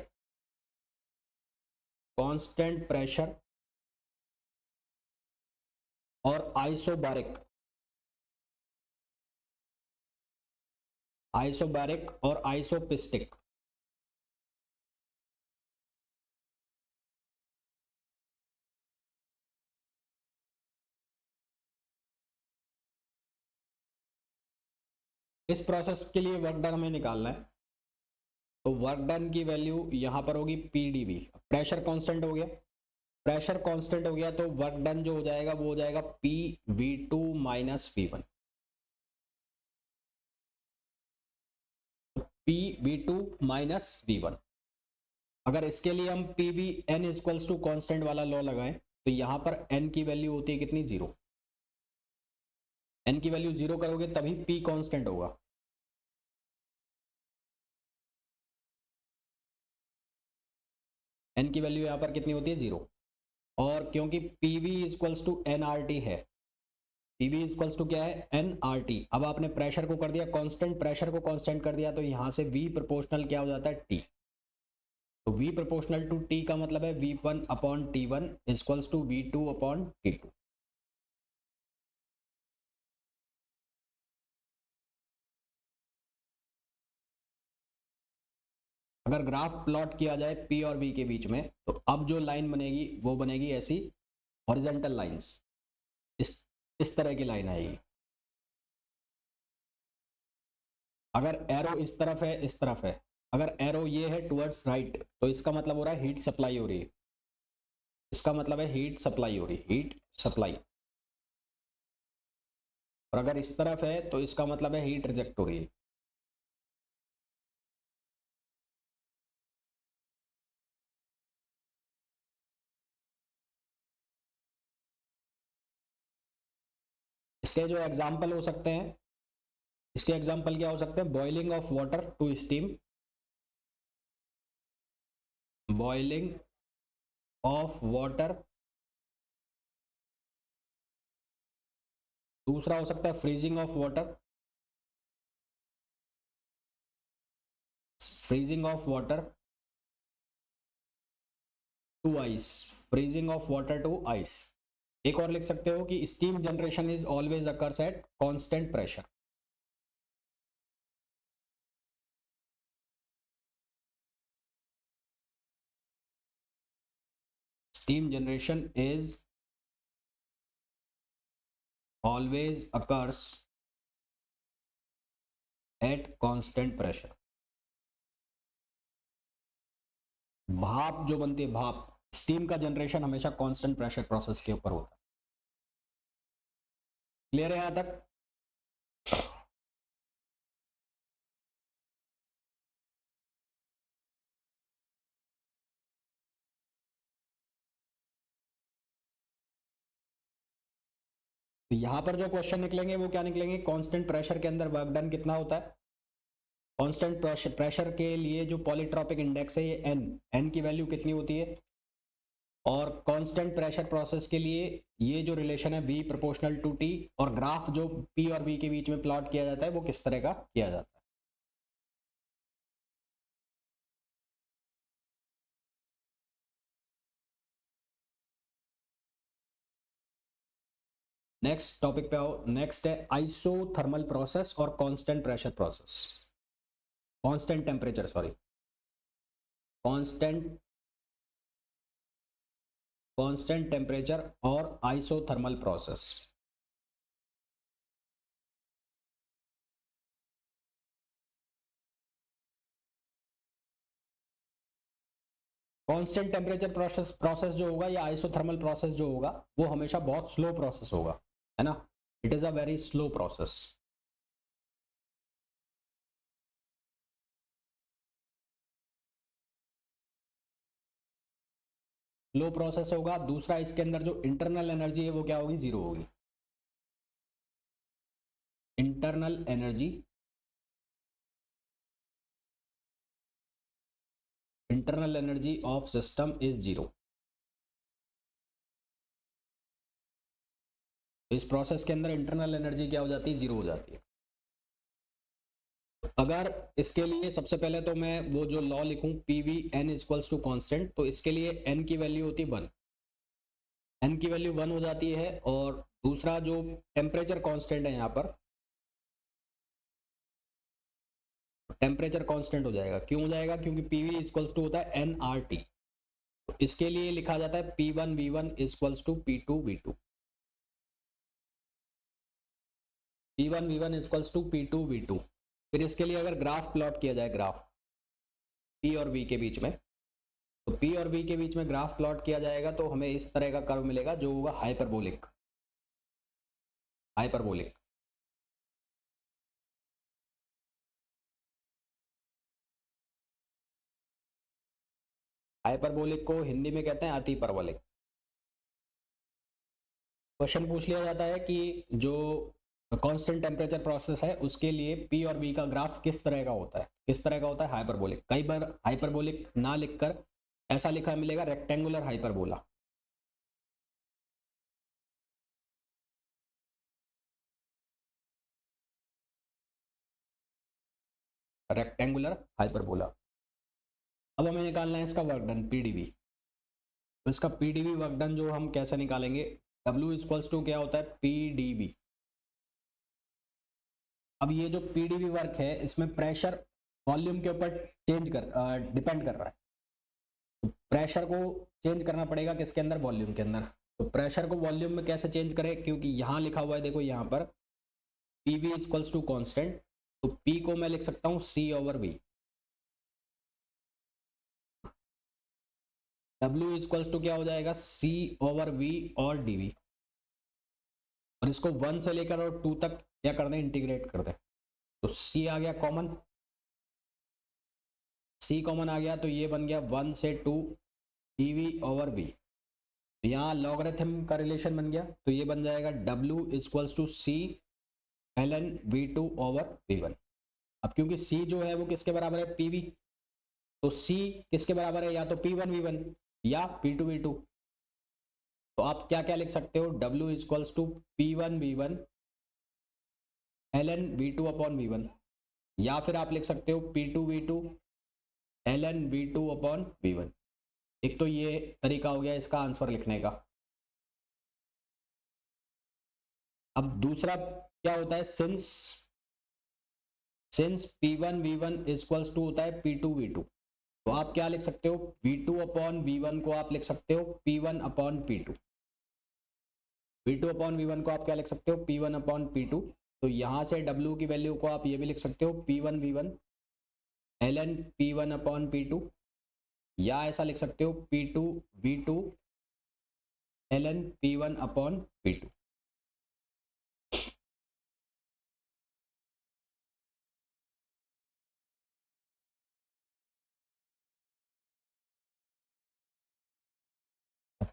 कांस्टेंट प्रेशर और आइसोबारिक, आइसोबारिक और आइसोपिस्टिक। इस प्रोसेस के लिए वर्क डन हमें निकालना है, तो वर्क डन की वैल्यू यहां पर होगी पीडीवी। प्रेशर कांस्टेंट हो गया, प्रेशर कांस्टेंट हो गया, तो वर्क डन जो हो जाएगा वो हो जाएगा P V two minus V one, P V two minus V one. अगर इसके लिए हम P V N equals to constant वाला लॉ लगाएं, तो यहां पर एन की वैल्यू होती है कितनी, जीरो। एन की वैल्यू जीरो करोगे तभी पी कांस्टेंट होगा। एन की वैल्यू यहां पर कितनी होती है, जीरो। और क्योंकि P V equals to N R T है, पी वी इक्वल्स टू क्या है, एन आर टी। अब आपने प्रेशर को कर दिया कांस्टेंट, प्रेशर को कांस्टेंट कर दिया, तो यहां से वी प्रोपोर्शनल क्या हो जाता है, टी। तो v प्रोपोर्शनल टू t का मतलब है v1 upon t1 equals to v2 upon t2। अगर ग्राफ प्लॉट किया जाए p और v के बीच में, तो अब जो लाइन बनेगी वो बनेगी ऐसी हॉरिजॉन्टल लाइंस, इस तरह की लाइन आएगी। अगर एरो इस तरफ है, इस तरफ है, अगर एरो ये है टुवर्ड्स राइट, तो इसका मतलब हो रहा है हीट सप्लाई हो रही है, इसका मतलब है हीट सप्लाई हो रही है, हीट सप्लाई। और अगर इस तरफ है तो इसका मतलब है हीट रिजेक्ट हो रही है। इसके जो एग्जाम्पल हो सकते हैं, इसके एग्जाम्पल क्या हो सकते हैं, boiling of water to steam, boiling of water. दूसरा हो सकता है freezing of water, freezing of water to ice, freezing of water to ice. एक और लिख सकते हो कि steam generation is always occurs at constant pressure. Steam generation is always occurs at constant pressure. भाप जो बनती है, भाप, स्टीम का जनरेशन हमेशा कांस्टेंट प्रेशर प्रोसेस के ऊपर होता है। क्लियर है यहां तक? तो यहां पर जो क्वेश्चन निकलेंगे वो क्या निकलेंगे, कांस्टेंट प्रेशर के अंदर वर्क डन कितना होता है। कांस्टेंट प्रेशर के लिए जो पॉलीट्रॉपिक इंडेक्स है ये एन, एन की वैल्यू कितनी होती है। और कांस्टेंट प्रेशर प्रोसेस के लिए ये जो रिलेशन है v प्रोपोर्शनल टू t, और ग्राफ जो p और v के बीच में प्लॉट किया जाता है वो किस तरह का किया जाता है। नेक्स्ट टॉपिक पे आओ। नेक्स्ट है आइसोथर्मल प्रोसेस और constant pressure process, constant temperature, sorry, constant constant temperature और isothermal process. Constant temperature process जो होगा या आइसोथर्मल प्रोसेस जो होगा वो हमेशा बहुत स्लो प्रोसेस होगा, है ना। It is a very slow process. Slow process होगा। दूसरा, इसके अंदर जो इंटरनल एनर्जी है वो क्या होगी, जीरो होगी। Internal energy, internal energy of system is zero. इस प्रोसेस के अंदर इंटरनल एनर्जी क्या हो जाती है, जीरो हो जाती है। अगर इसके लिए सबसे पहले तो मैं वो जो लॉ लिखूं P V N equals to constant, तो इसके लिए एन की वैल्यू होती है 1, एन की वैल्यू 1 हो जाती है। और दूसरा जो टेम्परेचर कांस्टेंट है यहाँ पर, टेम्परेचर कांस्टेंट हो जाएगा। क्यों हो जाएगा? क्योंकि पीवी इक्वल्स टू होता है एन आर टी। तो इसके लिए लिखा जाता है P one V one equals to P two V two, P one V one equals to P two V two. फिर इसके लिए अगर ग्राफ प्लॉट किया जाए, ग्राफ पी और वी के बीच में, तो पी और वी के बीच में ग्राफ प्लॉट किया जाएगा तो हमें इस तरह का कर्व मिलेगा जो होगा हाइपरबोलिक, हाइपरबोलिक। हाइपरबोलिक को हिंदी में कहते हैं अति परवलिक। क्वेश्चन पूछ लिया जाता है कि जो कांस्टेंट टेम्परेचर प्रोसेस है उसके लिए पी और वी का ग्राफ किस तरह का होता है, किस तरह का होता है? हाइपरबोलिक। कई बार हाइपरबोलिक ना लिखकर ऐसा लिखा मिलेगा रेक्टेंगुलर हाइपरबोला, रेक्टेंगुलर हाइपरबोला। अब हमें निकालना है इसका वर्क डन पीडीवी। तो इसका पीडीवी वर्क डन जो हम कैसे निकालेंगे, W इक्वल्स टू क्या होता है? पीडीवी। अब ये जो पीडीवी वर्क है इसमें प्रेशर वॉल्यूम के ऊपर चेंज कर डिपेंड कर रहा है। तो प्रेशर को चेंज करना पड़ेगा किसके अंदर? वॉल्यूम के अंदर। तो प्रेशर को वॉल्यूम में कैसे चेंज करें? क्योंकि यहाँ लिखा हुआ है, देखो यहाँ पर P V equals to constant, तो पी को मैं लिख सकता हूँ C over V, W equals to क्या हो जाएगा? सी ओवर वी और डीवी। और इसको 1 से लेकर और 2 तक क्या कर दें? इंटीग्रेट कर दें। तो C आ गया कॉमन, C कॉमन आ गया तो ये बन गया 1 से 2 dv ओवर v। यहाँ लॉगरिथम का रिलेशन बन गया तो ये बन जाएगा W equals to C ln v2 over v1। अब क्योंकि C जो है वो किसके बराबर है? PV, तो C किसके बराबर है? या तो P1 v1 या P2 v2। तो आप क्या क्या लिख सकते हो? W equals to P1 v1 ln v2 upon v1, या फिर आप लिख सकते हो P2 v2 ln v2 upon v1। एक तो ये तरीका हो गया इसका आंसर लिखने का। अब दूसरा क्या होता है? Since P1 v1 equals to होता है P2 v2, तो आप क्या लिख सकते हो? v2 अपॉन v1 को आप लिख सकते हो P1 upon P2, v2 upon v1 को आप क्या लिख सकते हो? P1 upon P2। तो यहां से W की वैल्यू को आप ये भी लिख सकते हो P1 v1 ln P1 upon P2, या ऐसा लिख सकते हो P2 v2 ln P1 upon P2।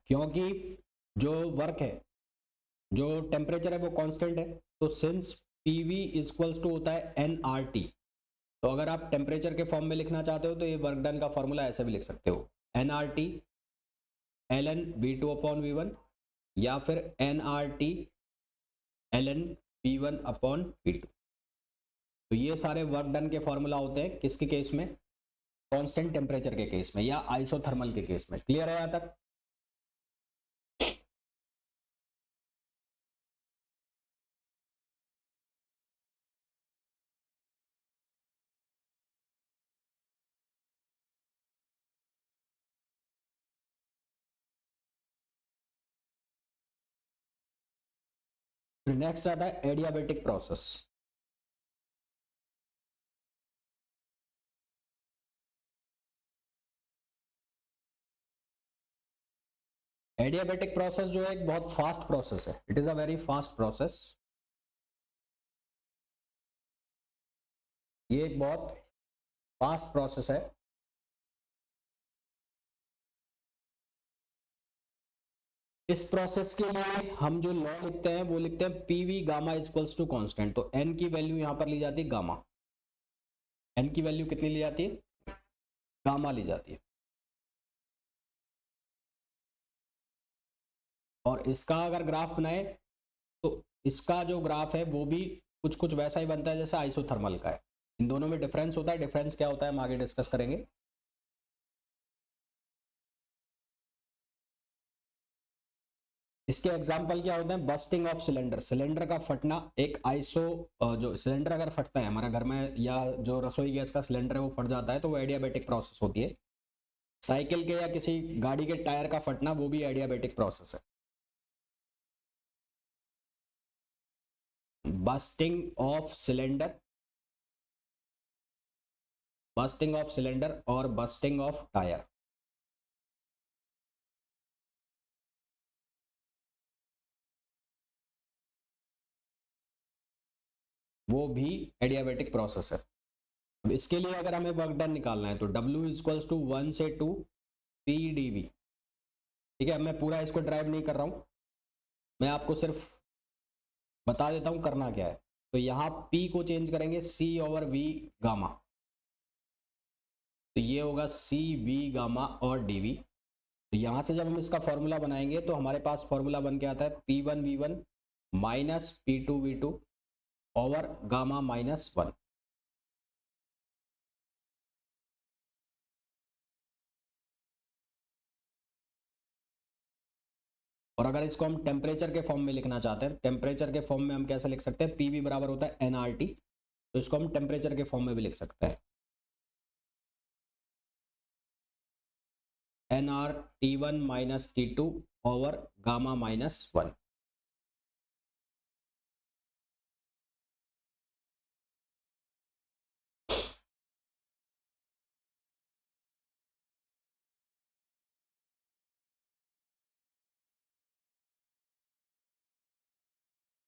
क्योंकि जो वर्क है, जो टेम्परेचर है वो कांस्टेंट है, तो सिंस PV इक्वल्स टू होता है nRT। तो अगर आप टेम्परेचर के फॉर्म में लिखना चाहते हो तो ये वर्क डन का फॉर्मूला ऐसे भी लिख सकते हो nRT ln v2 upon v1, या फिर nRT ln p1 upon p2। तो ये सारे वर्क डन के फॉर्मूला होते हैं किसके केस में? कांस्टेंट टेम्परेचर के केस में या आइसोथर्मल के केस में। क्लियर है यहां तक? नेक्स्ट आता है एडियाबेटिक प्रोसेस। एडियाबेटिक प्रोसेस जो है एक बहुत फास्ट प्रोसेस है, it is a very fast process. ये एक बहुत फास्ट प्रोसेस है। इस प्रोसेस के लिए हम जो लॉ लिखते हैं वो लिखते हैं PV gamma equals to constant. तो एन की वैल्यू यहां पर ली जाती है गामा, एन की वैल्यू कितनी ली जाती है? गामा ली जाती है। और इसका अगर ग्राफ बनाए तो इसका जो ग्राफ है वो भी कुछ कुछ वैसा ही बनता है जैसे आइसोथर्मल का है। इन दोनों में डिफरेंस होता है, डिफरेंस क्या होता है हम आगे डिस्कस करेंगे। इसके एग्जाम्पल क्या होते हैं, बस्टिंग ऑफ सिलेंडर, सिलेंडर का फटना, एक आइसो जो सिलेंडर अगर फटता है हमारे घर में या जो रसोई गैस का सिलेंडर है वो फट जाता है तो वो एडियाबेटिक प्रोसेस होती है। साइकिल के या किसी गाड़ी के टायर का फटना वो भी एडियाबेटिक प्रोसेस है। Bursting of cylinder, bursting of cylinder और बस्टिंग ऑफ टायर, वो भी एडियाबेटिक प्रोसेस है। अब इसके लिए अगर हमें वर्क डन निकालना है तो W इक्वल्स टू 1 से 2 PdV। ठीक है, मैं पूरा इसको ड्राइव नहीं कर रहा हूं, मैं आपको सिर्फ बता देता हूं करना क्या है। तो यहाँ P को चेंज करेंगे C ओवर V गामा, तो ये होगा CV गामा और DV। तो यहाँ से जब हम इसका फॉर्मूला बनाएंगे तो हमारे पास फॉर्मूला बन के आता है P1V1 minus P2V2 over gamma minus 1। और अगर इसको हम टेम्परेचर के फॉर्म में लिखना चाहते हैं, टेम्परेचर के फॉर्म में हम कैसे लिख सकते हैं, PV बराबर होता है nRT, तो इसको हम टेम्परेचर के फॉर्म में भी लिख सकते हैं, nRT1 minus T2 over gamma minus 1।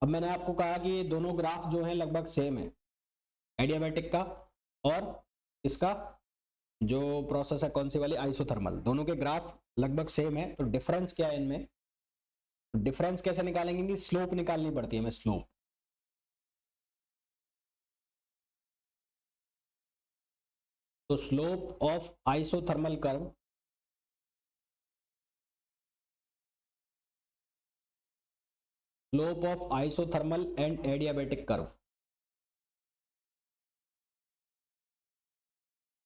अब मैंने आपको कहा कि ये दोनों ग्राफ जो है लगभग सेम है, एडियाबैटिक का और इसका जो प्रोसेस है कौन सी वाली, आइसोथर्मल, दोनों के ग्राफ लगभग सेम है। तो डिफरेंस क्या है इनमें, डिफरेंस कैसे निकालेंगे कि स्लोप निकालनी पड़ती है हमें, स्लोप। तो slope of isothermal curve slope of isothermal and adiabatic curve,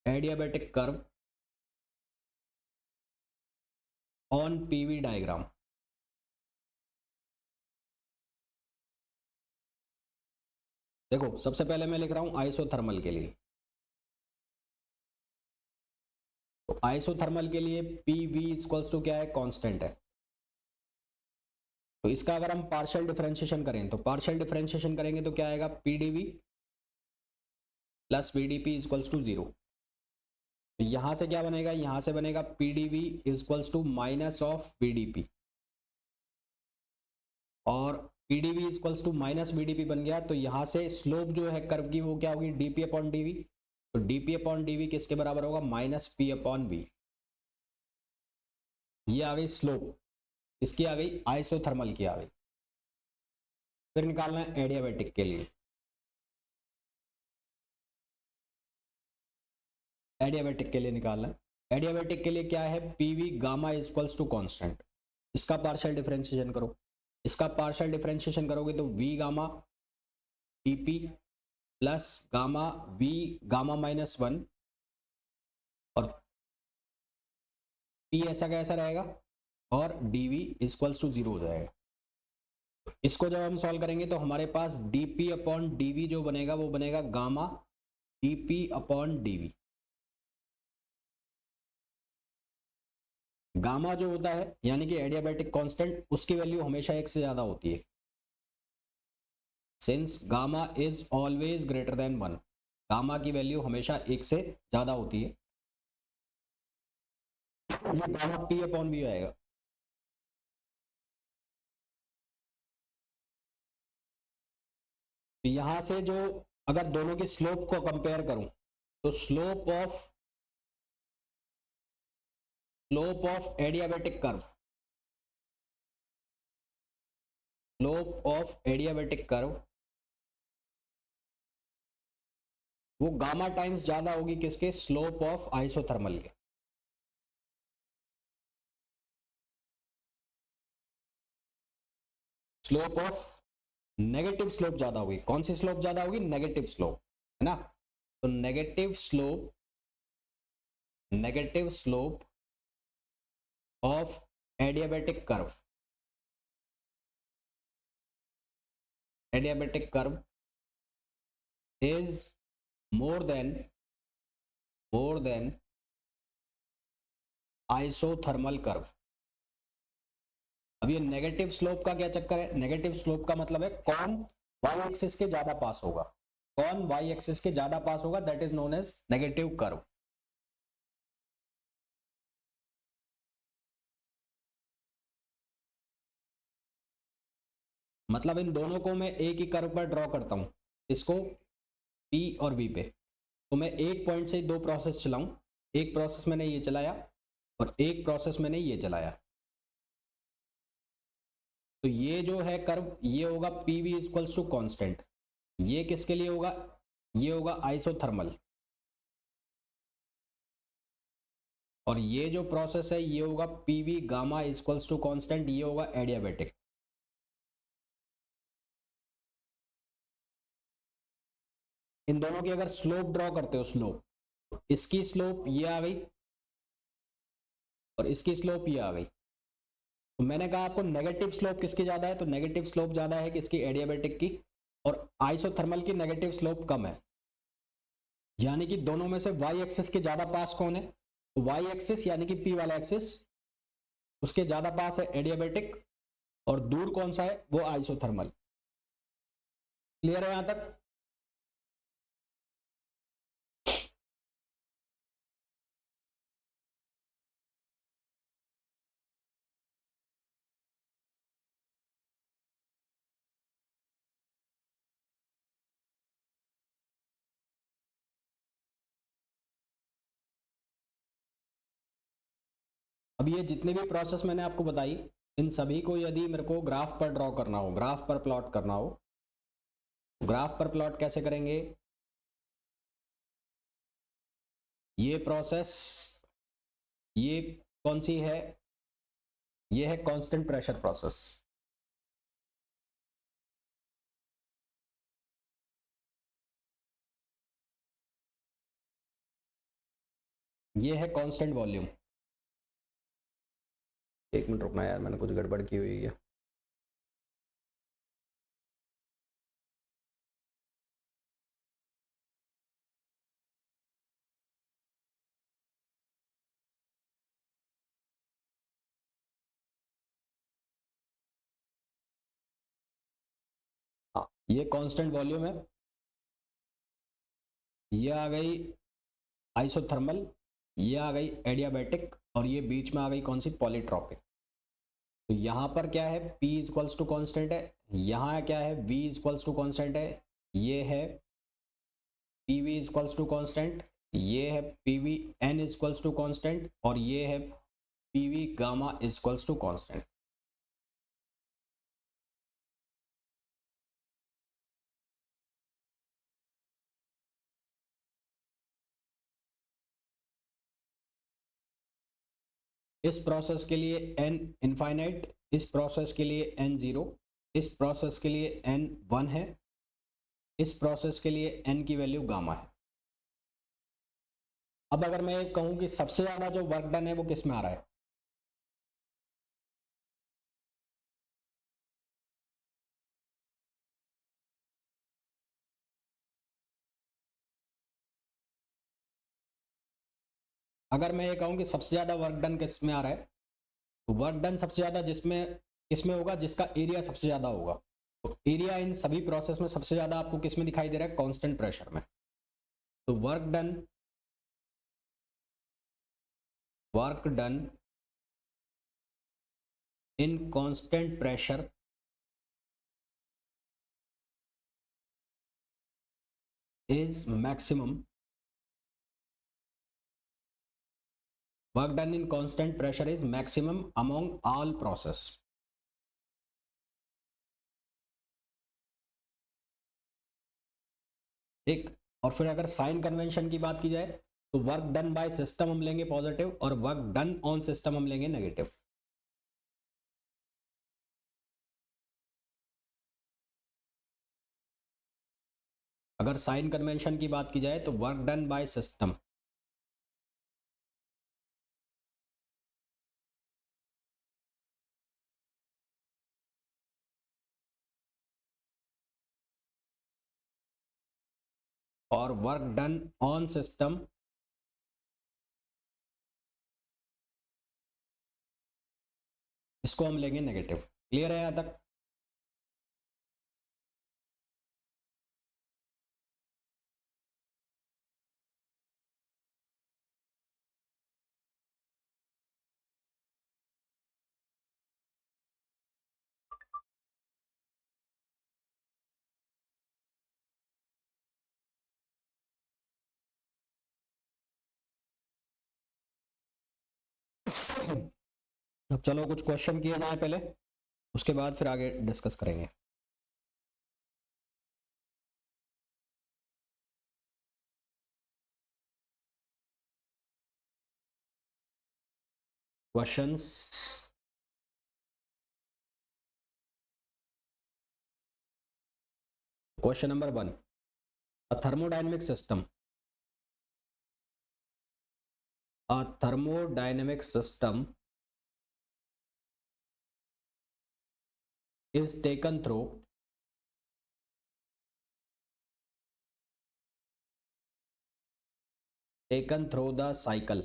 adiabatic curve on PV diagram. देखो सबसे पहले मैं लिख रहा हूं आइसोथर्मल के लिए, तो आइसोथर्मल के लिए PV इक्वल्स टू क्या है, कांस्टेंट है। तो इसका अगर हम पार्शियल डिफरेंशिएशन करें तो पार्शियल डिफरेंशिएशन करेंगे तो क्या आएगा, PdV plus VdP equals to 0। तो यहां से क्या बनेगा, यहां से बनेगा PdV equals to minus of VdP, और PdV equals to minus VdP बन गया। तो यहां से स्लोप जो है कर्व की वो क्या होगी, DP अपॉन DV। तो DP अपॉन DV किसके बराबर होगा, माइनस P अपॉन V। ये आ गई स्लोप, इसकी आ गई, आइसोथर्मल की आ गई। फिर निकालना है एडियाबैटिक के लिए, एडियाबैटिक के लिए निकालना है। एडियाबैटिक के लिए क्या है, PV gamma equals to constant, इसका पार्शियल डिफरेंशिएशन करो, इसका पार्शियल डिफरेंशिएशन करोगे तो V gamma DP plus gamma V gamma minus 1 और P ऐसा कैसा रहेगा और DV इक्वल्स टू 0 हो जाएगा। इसको जब हम सॉल्व करेंगे तो हमारे पास DP अपॉन DV जो बनेगा वो बनेगा gamma DP upon DV। Gamma जो होता है यानी कि एडियाबैटिक कांस्टेंट, उसकी वैल्यू हमेशा 1 से ज्यादा होती है, since gamma is always greater than 1, gamma की वैल्यू हमेशा 1 से ज्यादा होती है। ये गामा P अपॉन V आएगा। तो यहां से जो अगर दोनों की स्लोप को कंपेयर करूं तो slope of adiabatic curve, slope of adiabatic curve वो गामा टाइम्स ज्यादा होगी किसके, स्लोप ऑफ आइसोथर्मल के। स्लोप ऑफ नेगेटिव स्लोप ज्यादा होगी, कौन सी स्लोप ज्यादा होगी, नेगेटिव स्लोप, है ना। तो negative slope of adiabatic curve is more than isothermal curve. अब ये नेगेटिव स्लोप का क्या चक्कर है? नेगेटिव स्लोप का मतलब है कौन वाई एक्सिस के ज्यादा पास होगा, कौन वाई एक्सिस के ज्यादा पास होगा, that is known as negative curve. मतलब इन दोनों को मैं एक ही कर्व पर ड्रॉ करता हूं, इसको P और V पे, तो मैं एक पॉइंट से दो प्रोसेस चलाऊं, एक प्रोसेस मैंने ये चलाया और एक प्रोसेस मैंने ये चलाया, तो ये जो है कर्व ये होगा PV इक्वल्स टू कॉन्स्टेंट। ये किसके लिए होगा? ये होगा आइसोथर्मल। और ये जो प्रोसेस है ये होगा PV gamma equals to constant, ये होगा एडियाबेटिक। इन दोनों की अगर स्लोप ड्रॉ करते हो, स्लोप, इसकी स्लोप ये आ गई और इसकी स्लोप ये आ गई, तो मैंने कहा आपको नेगेटिव स्लोप किसकी ज्यादा है, तो नेगेटिव स्लोप ज्यादा है किसकी? एडियाबेटिक की। और आइसोथर्मल की नेगेटिव स्लोप कम है, यानी कि दोनों में से वाई एक्सिस के ज्यादा पास कौन है? तो वाई एक्सिस यानी कि पी वाला एक्सिस, उसके ज्यादा पास है एडियाबेटिक, और दूर कौन सा है? वो आइसोथर्मल। क्लियर है यहां तक? अब ये जितने भी प्रोसेस मैंने आपको बताई, इन सभी को यदि मेरे को ग्राफ पर ड्रॉ करना हो, ग्राफ पर प्लॉट करना हो, ग्राफ पर प्लॉट कैसे करेंगे? ये प्रोसेस ये कौन सी है? ये है कांस्टेंट प्रेशर प्रोसेस। ये है कांस्टेंट वॉल्यूम। एक मिनट रुकना यार, मैंने कुछ गड़बड़ की हुई है। हाँ, ये कांस्टेंट वॉल्यूम है, ये आ गई आइसोथर्मल, ये आ गई एडियाबेटिक, और ये बीच में आ गई कौन सी? पॉलीट्रॉपिक। तो यहाँ पर क्या है? P इक्वल्स टू कॉन्स्टेंट है, यहाँ क्या है? V इक्वल्स टू कॉन्स्टेंट है, ये है PV इक्वल्स टू कॉन्स्टेंट, ये है PV N equals to constant, और ये है PV gamma equals to constant. इस प्रोसेस के लिए n इनफाइनाइट, इस प्रोसेस के लिए n 0, इस प्रोसेस के लिए n 1 है, इस प्रोसेस के लिए n की वैल्यू गामा है। अब अगर मैं कहूं कि सबसे ज्यादा जो वर्क डन है वो किस में आ रहा है? अगर मैं ये कहूं कि सबसे ज्यादा वर्क डन किस में आ रहा है, तो वर्क डन सबसे ज्यादा जिसमें किसमें होगा? जिसका एरिया सबसे ज्यादा होगा। तो एरिया इन सभी प्रोसेस में सबसे ज्यादा आपको किस में दिखाई दे रहा है? कांस्टेंट प्रेशर में। तो work done in constant pressure is maximum, work done in constant pressure is maximum among all process। ठीक, और फिर अगर साइन कन्वेंशन की बात की जाए तो वर्क डन बाय सिस्टम हम लेंगे पॉजिटिव, और वर्क डन ऑन सिस्टम हम लेंगे नेगेटिव। अगर साइन कन्वेंशन की बात की जाए तो वर्क डन बाय सिस्टम, और वर्क डन ऑन सिस्टम इसको हम लेंगे नेगेटिव। क्लियर है यहां तक? अब चलो कुछ क्वेश्चन किए जाए पहले, उसके बाद फिर आगे डिस्कस करेंगे। Questions, question number 1, a thermodynamic system, a thermodynamic system is taken through the cycle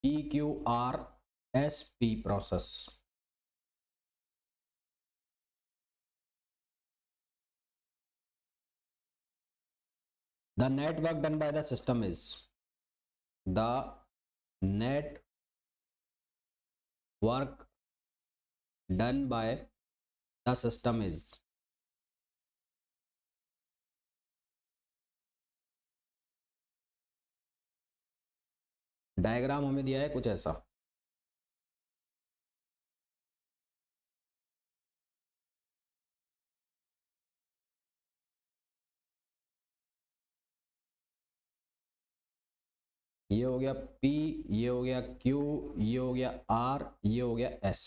EQRSP process. The net work done by the system is, the net work done by the system is, diagram हमें दिया है कुछ ऐसा, ये हो गया P, ये हो गया Q, ये हो गया R, ये हो गया S।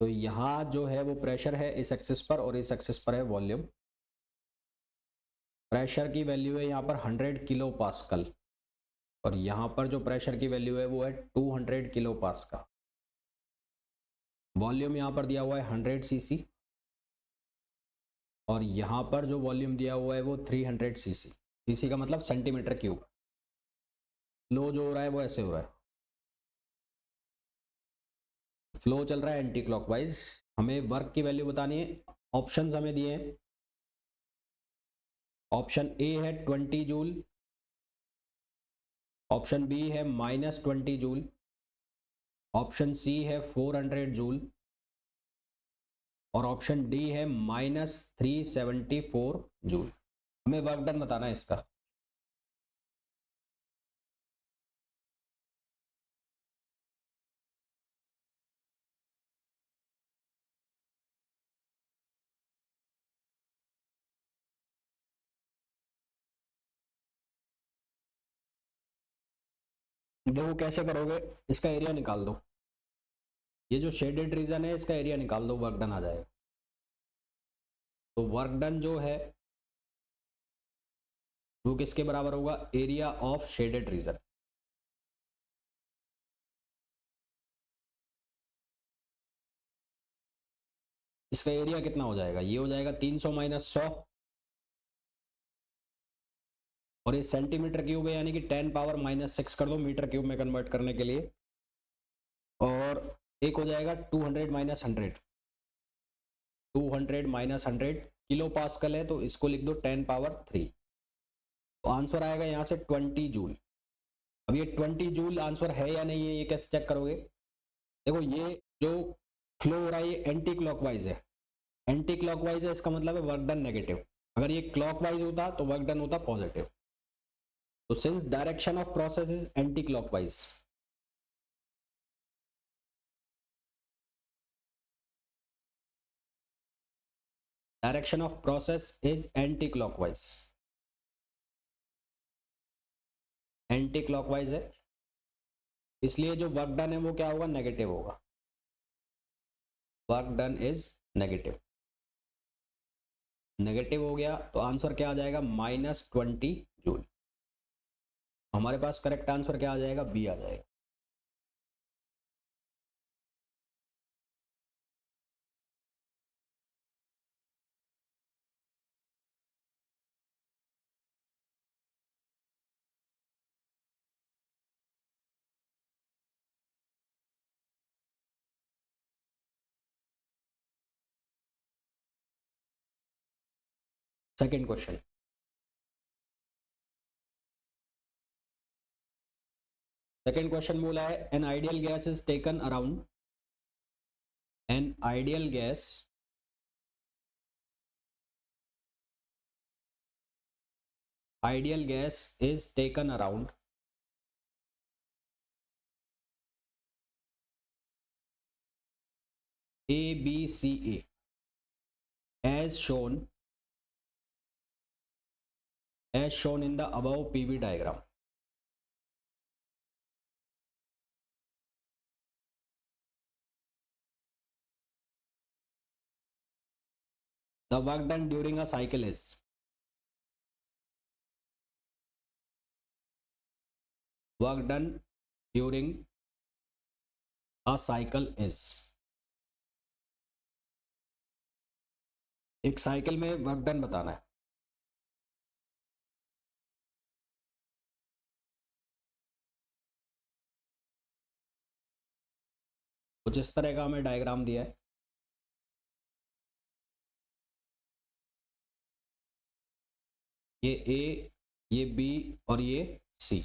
तो यहाँ जो है वो प्रेशर है इस एक्सिस पर और इस एक्सिस पर है वॉल्यूम। प्रेशर की वैल्यू है यहाँ पर 100 किलो पास्कल और यहाँ पर जो प्रेशर की वैल्यू है वो है 200 किलो पास्कल। वॉल्यूम यहाँ पर दिया हुआ है 100 सीसी और यहाँ पर जो वॉल्यूम दिया हुआ है वो 300 सीसी। सीसी का मतलब सेंटीमीटर क्यूब। फ्लो जो हो रहा है वो ऐसे हो रहा है, फ्लो चल रहा है एंटी क्लॉकवाइज। हमें वर्क की वैल्यू बतानी है। ऑप्शंस हमें दिए हैं, ऑप्शन ए है 20 जूल, ऑप्शन बी है -20 जूल, ऑप्शन सी है 400 जूल और ऑप्शन डी है -374 जूल। हमें वर्क डन बताना है इसका। देखो कैसे करोगे, इसका एरिया निकाल दो, ये जो शेडेड रीजन है इसका एरिया निकाल दो, वर्क डन आ जाएगा। तो वर्क डन जो है वो किसके बराबर होगा, एरिया ऑफ शेडेड रीजन। इसका एरिया कितना हो जाएगा, ये हो जाएगा 300 - 100 और ये सेंटीमीटर क्यूब है यानी कि 10 पावर -6 कर दो मीटर क्यूब में कन्वर्ट करने के लिए। और एक हो जाएगा 200 - 100, 200 - 100 किलो पास्कल है तो इसको लिख दो 10 पावर 3। तो आंसर आएगा यहाँ से 20 जूल। अब ये 20 जूल आंसर है या नहीं है ये कैसे चेक करोगे, देखो ये जो फ्लो हो रहा है ये एंटी क्लॉकवाइज है, एंटी क्लॉकवाइज है इसका मतलब है वर्क डन नेगेटिव। अगर ये क्लॉकवाइज होता तो वर्क डन होता पॉजिटिव। तो since direction of process is anti clockwise, direction of process is anti clockwise, anti clockwise है इसलिए जो वर्क डन है वो क्या होगा, नेगेटिव होगा। Work done is negative. Negative हो गया तो आंसर क्या आ जाएगा, -20 जूल। हमारे पास करेक्ट आंसर क्या आ जाएगा, बी आ जाएगा। सेकेंड क्वेश्चन, सेकेंड क्वेश्चन बोला है an ideal gas is taken around, an ideal gas is taken around A, B, C, A as shown in the above PV diagram. The work done during a cycle is, work done during a cycle is, एक cycle में work done बताना है। कुछ इस तरह का हमें diagram दिया है, ये ए, ये बी और ये सी।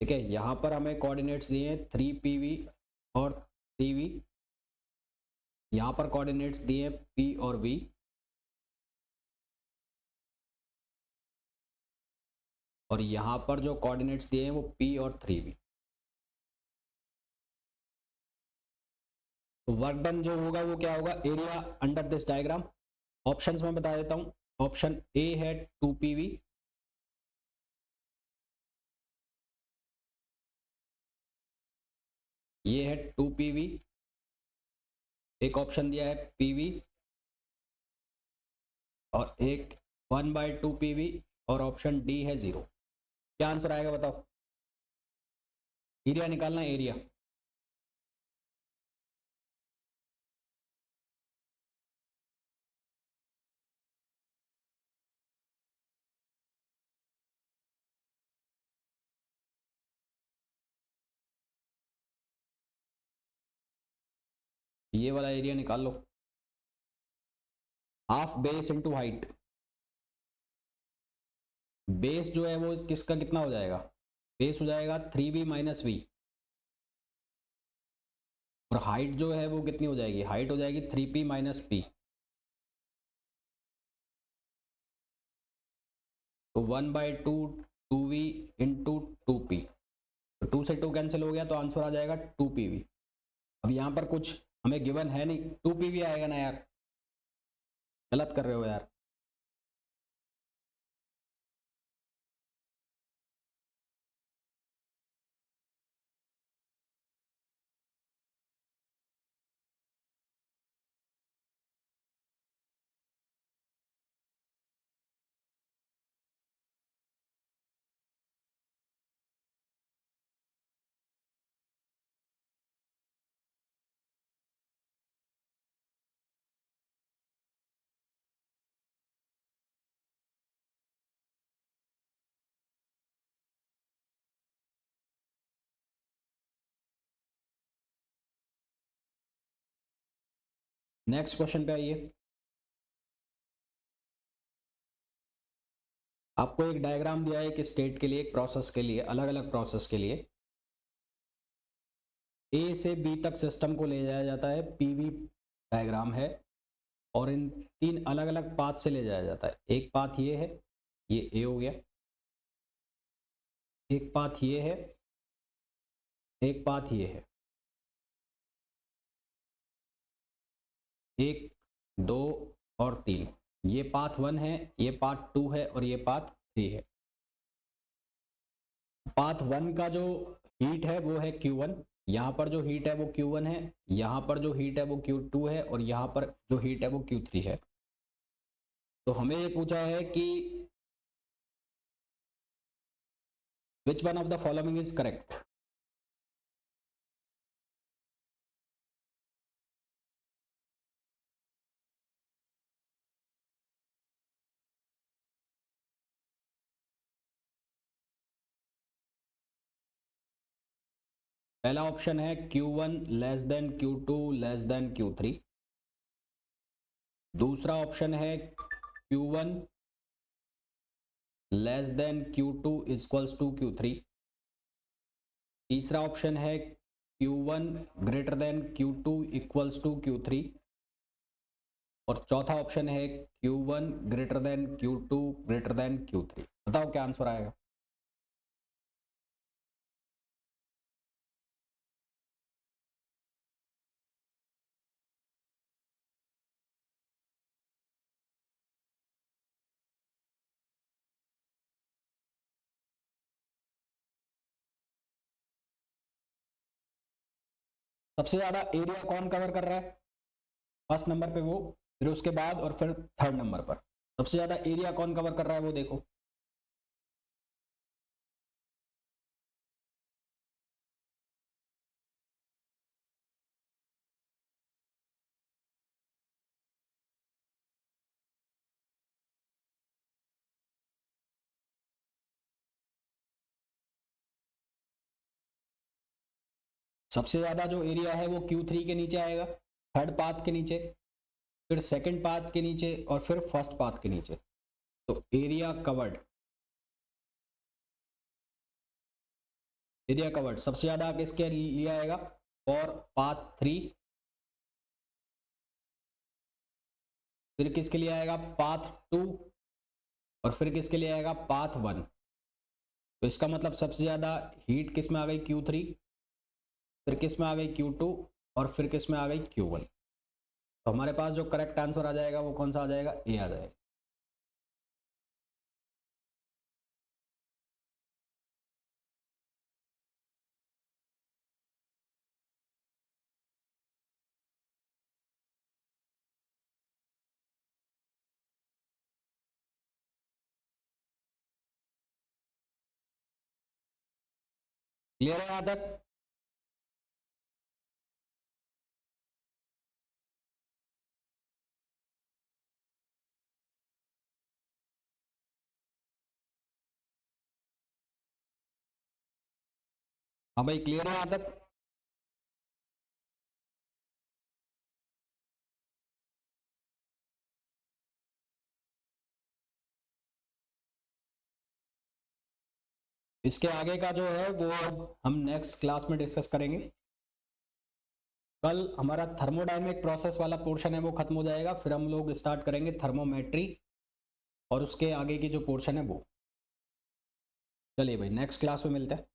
ठीक है, यहां पर हमें कोऑर्डिनेट्स दिए हैं 3PV और 3V, यहां पर कोऑर्डिनेट्स दिए हैं P और V, और यहां पर जो कोऑर्डिनेट्स दिए हैं वो P और 3V। तो वर्क डन जो होगा वो क्या होगा, area under this diagram. Options में बता देता हूं, ऑप्शन ए है 2PV, ये है 2PV, एक ऑप्शन दिया है PV, और एक 1/2PV, और ऑप्शन डी है 0। क्या आंसर आएगा बताओ, एरिया निकालना है, एरिया। ये वाला एरिया निकाल लो, half base into height. Base जो है वो किसका कितना हो जाएगा, बेस हो जाएगा 3V - V, और हाइट जो है वो कितनी हो जाएगी, हाइट हो जाएगी 3P - P। तो 1/2 2V इंटू 2P, तो 2 से 2 कैंसिल हो गया, तो आंसर आ जाएगा 2PV। अब यहाँ पर कुछ हमें गिवन है नहीं, 2PV आएगा ना यार, गलत कर रहे हो यार। नेक्स्ट क्वेश्चन पे आइए। आपको एक डायग्राम दिया है एक स्टेट के लिए, एक प्रोसेस के लिए, अलग अलग प्रोसेस के लिए ए से बी तक सिस्टम को ले जाया जाता है, PV डायग्राम है, और इन 3 अलग अलग पाथ से ले जाया जाता है। एक पाथ ये है, ये ए हो गया, एक पाथ ये है, एक पाथ ये है, 1 2 और 3, ये पाथ 1 है, ये पाथ 2 है, और ये पाथ 3 है। पाथ 1 का जो हीट है वो है Q1, यहाँ पर जो हीट है वो Q1 है, यहाँ पर जो हीट है वो Q2 है, और यहाँ पर जो हीट है वो Q3 है। तो हमें ये पूछा है कि which one of the following is correct. पहला ऑप्शन है Q1 less than Q2 less than Q3। दूसरा ऑप्शन है Q1 less than Q2 equals to Q3। तीसरा ऑप्शन है Q1 greater than Q2 equals to Q3। और चौथा option है Q1 greater than Q2 greater than Q3। बताओ क्या answer आएगा। सबसे ज्यादा एरिया कौन कवर कर रहा है? फर्स्ट नंबर पे वो, फिर उसके बाद और फिर थर्ड नंबर पर सबसे ज्यादा एरिया कौन कवर कर रहा है वो देखो। सबसे ज्यादा जो एरिया है वो Q3 के नीचे आएगा, थर्ड पाथ के नीचे, फिर सेकंड पाथ के नीचे, और फिर फर्स्ट पाथ के नीचे। तो एरिया कवर्ड सबसे ज्यादा किसके लिए आएगा? और पाथ 3, फिर किसके लिए आएगा? पाथ 2, और फिर किसके लिए आएगा? पाथ 1। तो इसका मतलब सबसे ज्यादा हीट किस में आ गई? Q3, फिर किस में आ गई? Q2, और फिर किस में आ गई? Q1। तो हमारे पास जो करेक्ट आंसर आ जाएगा वो कौन सा आ जाएगा? ए आ जाएगा। क्लियर है यहां तक? हाँ भाई, क्लियर है यहां तक? इसके आगे का जो है वो हम नेक्स्ट क्लास में डिस्कस करेंगे। कल हमारा थर्मोडायनेमिक प्रोसेस वाला पोर्शन है वो खत्म हो जाएगा, फिर हम लोग स्टार्ट करेंगे थर्मोमेट्री, और उसके आगे की जो पोर्शन है वो। चलिए भाई, नेक्स्ट क्लास में मिलते हैं।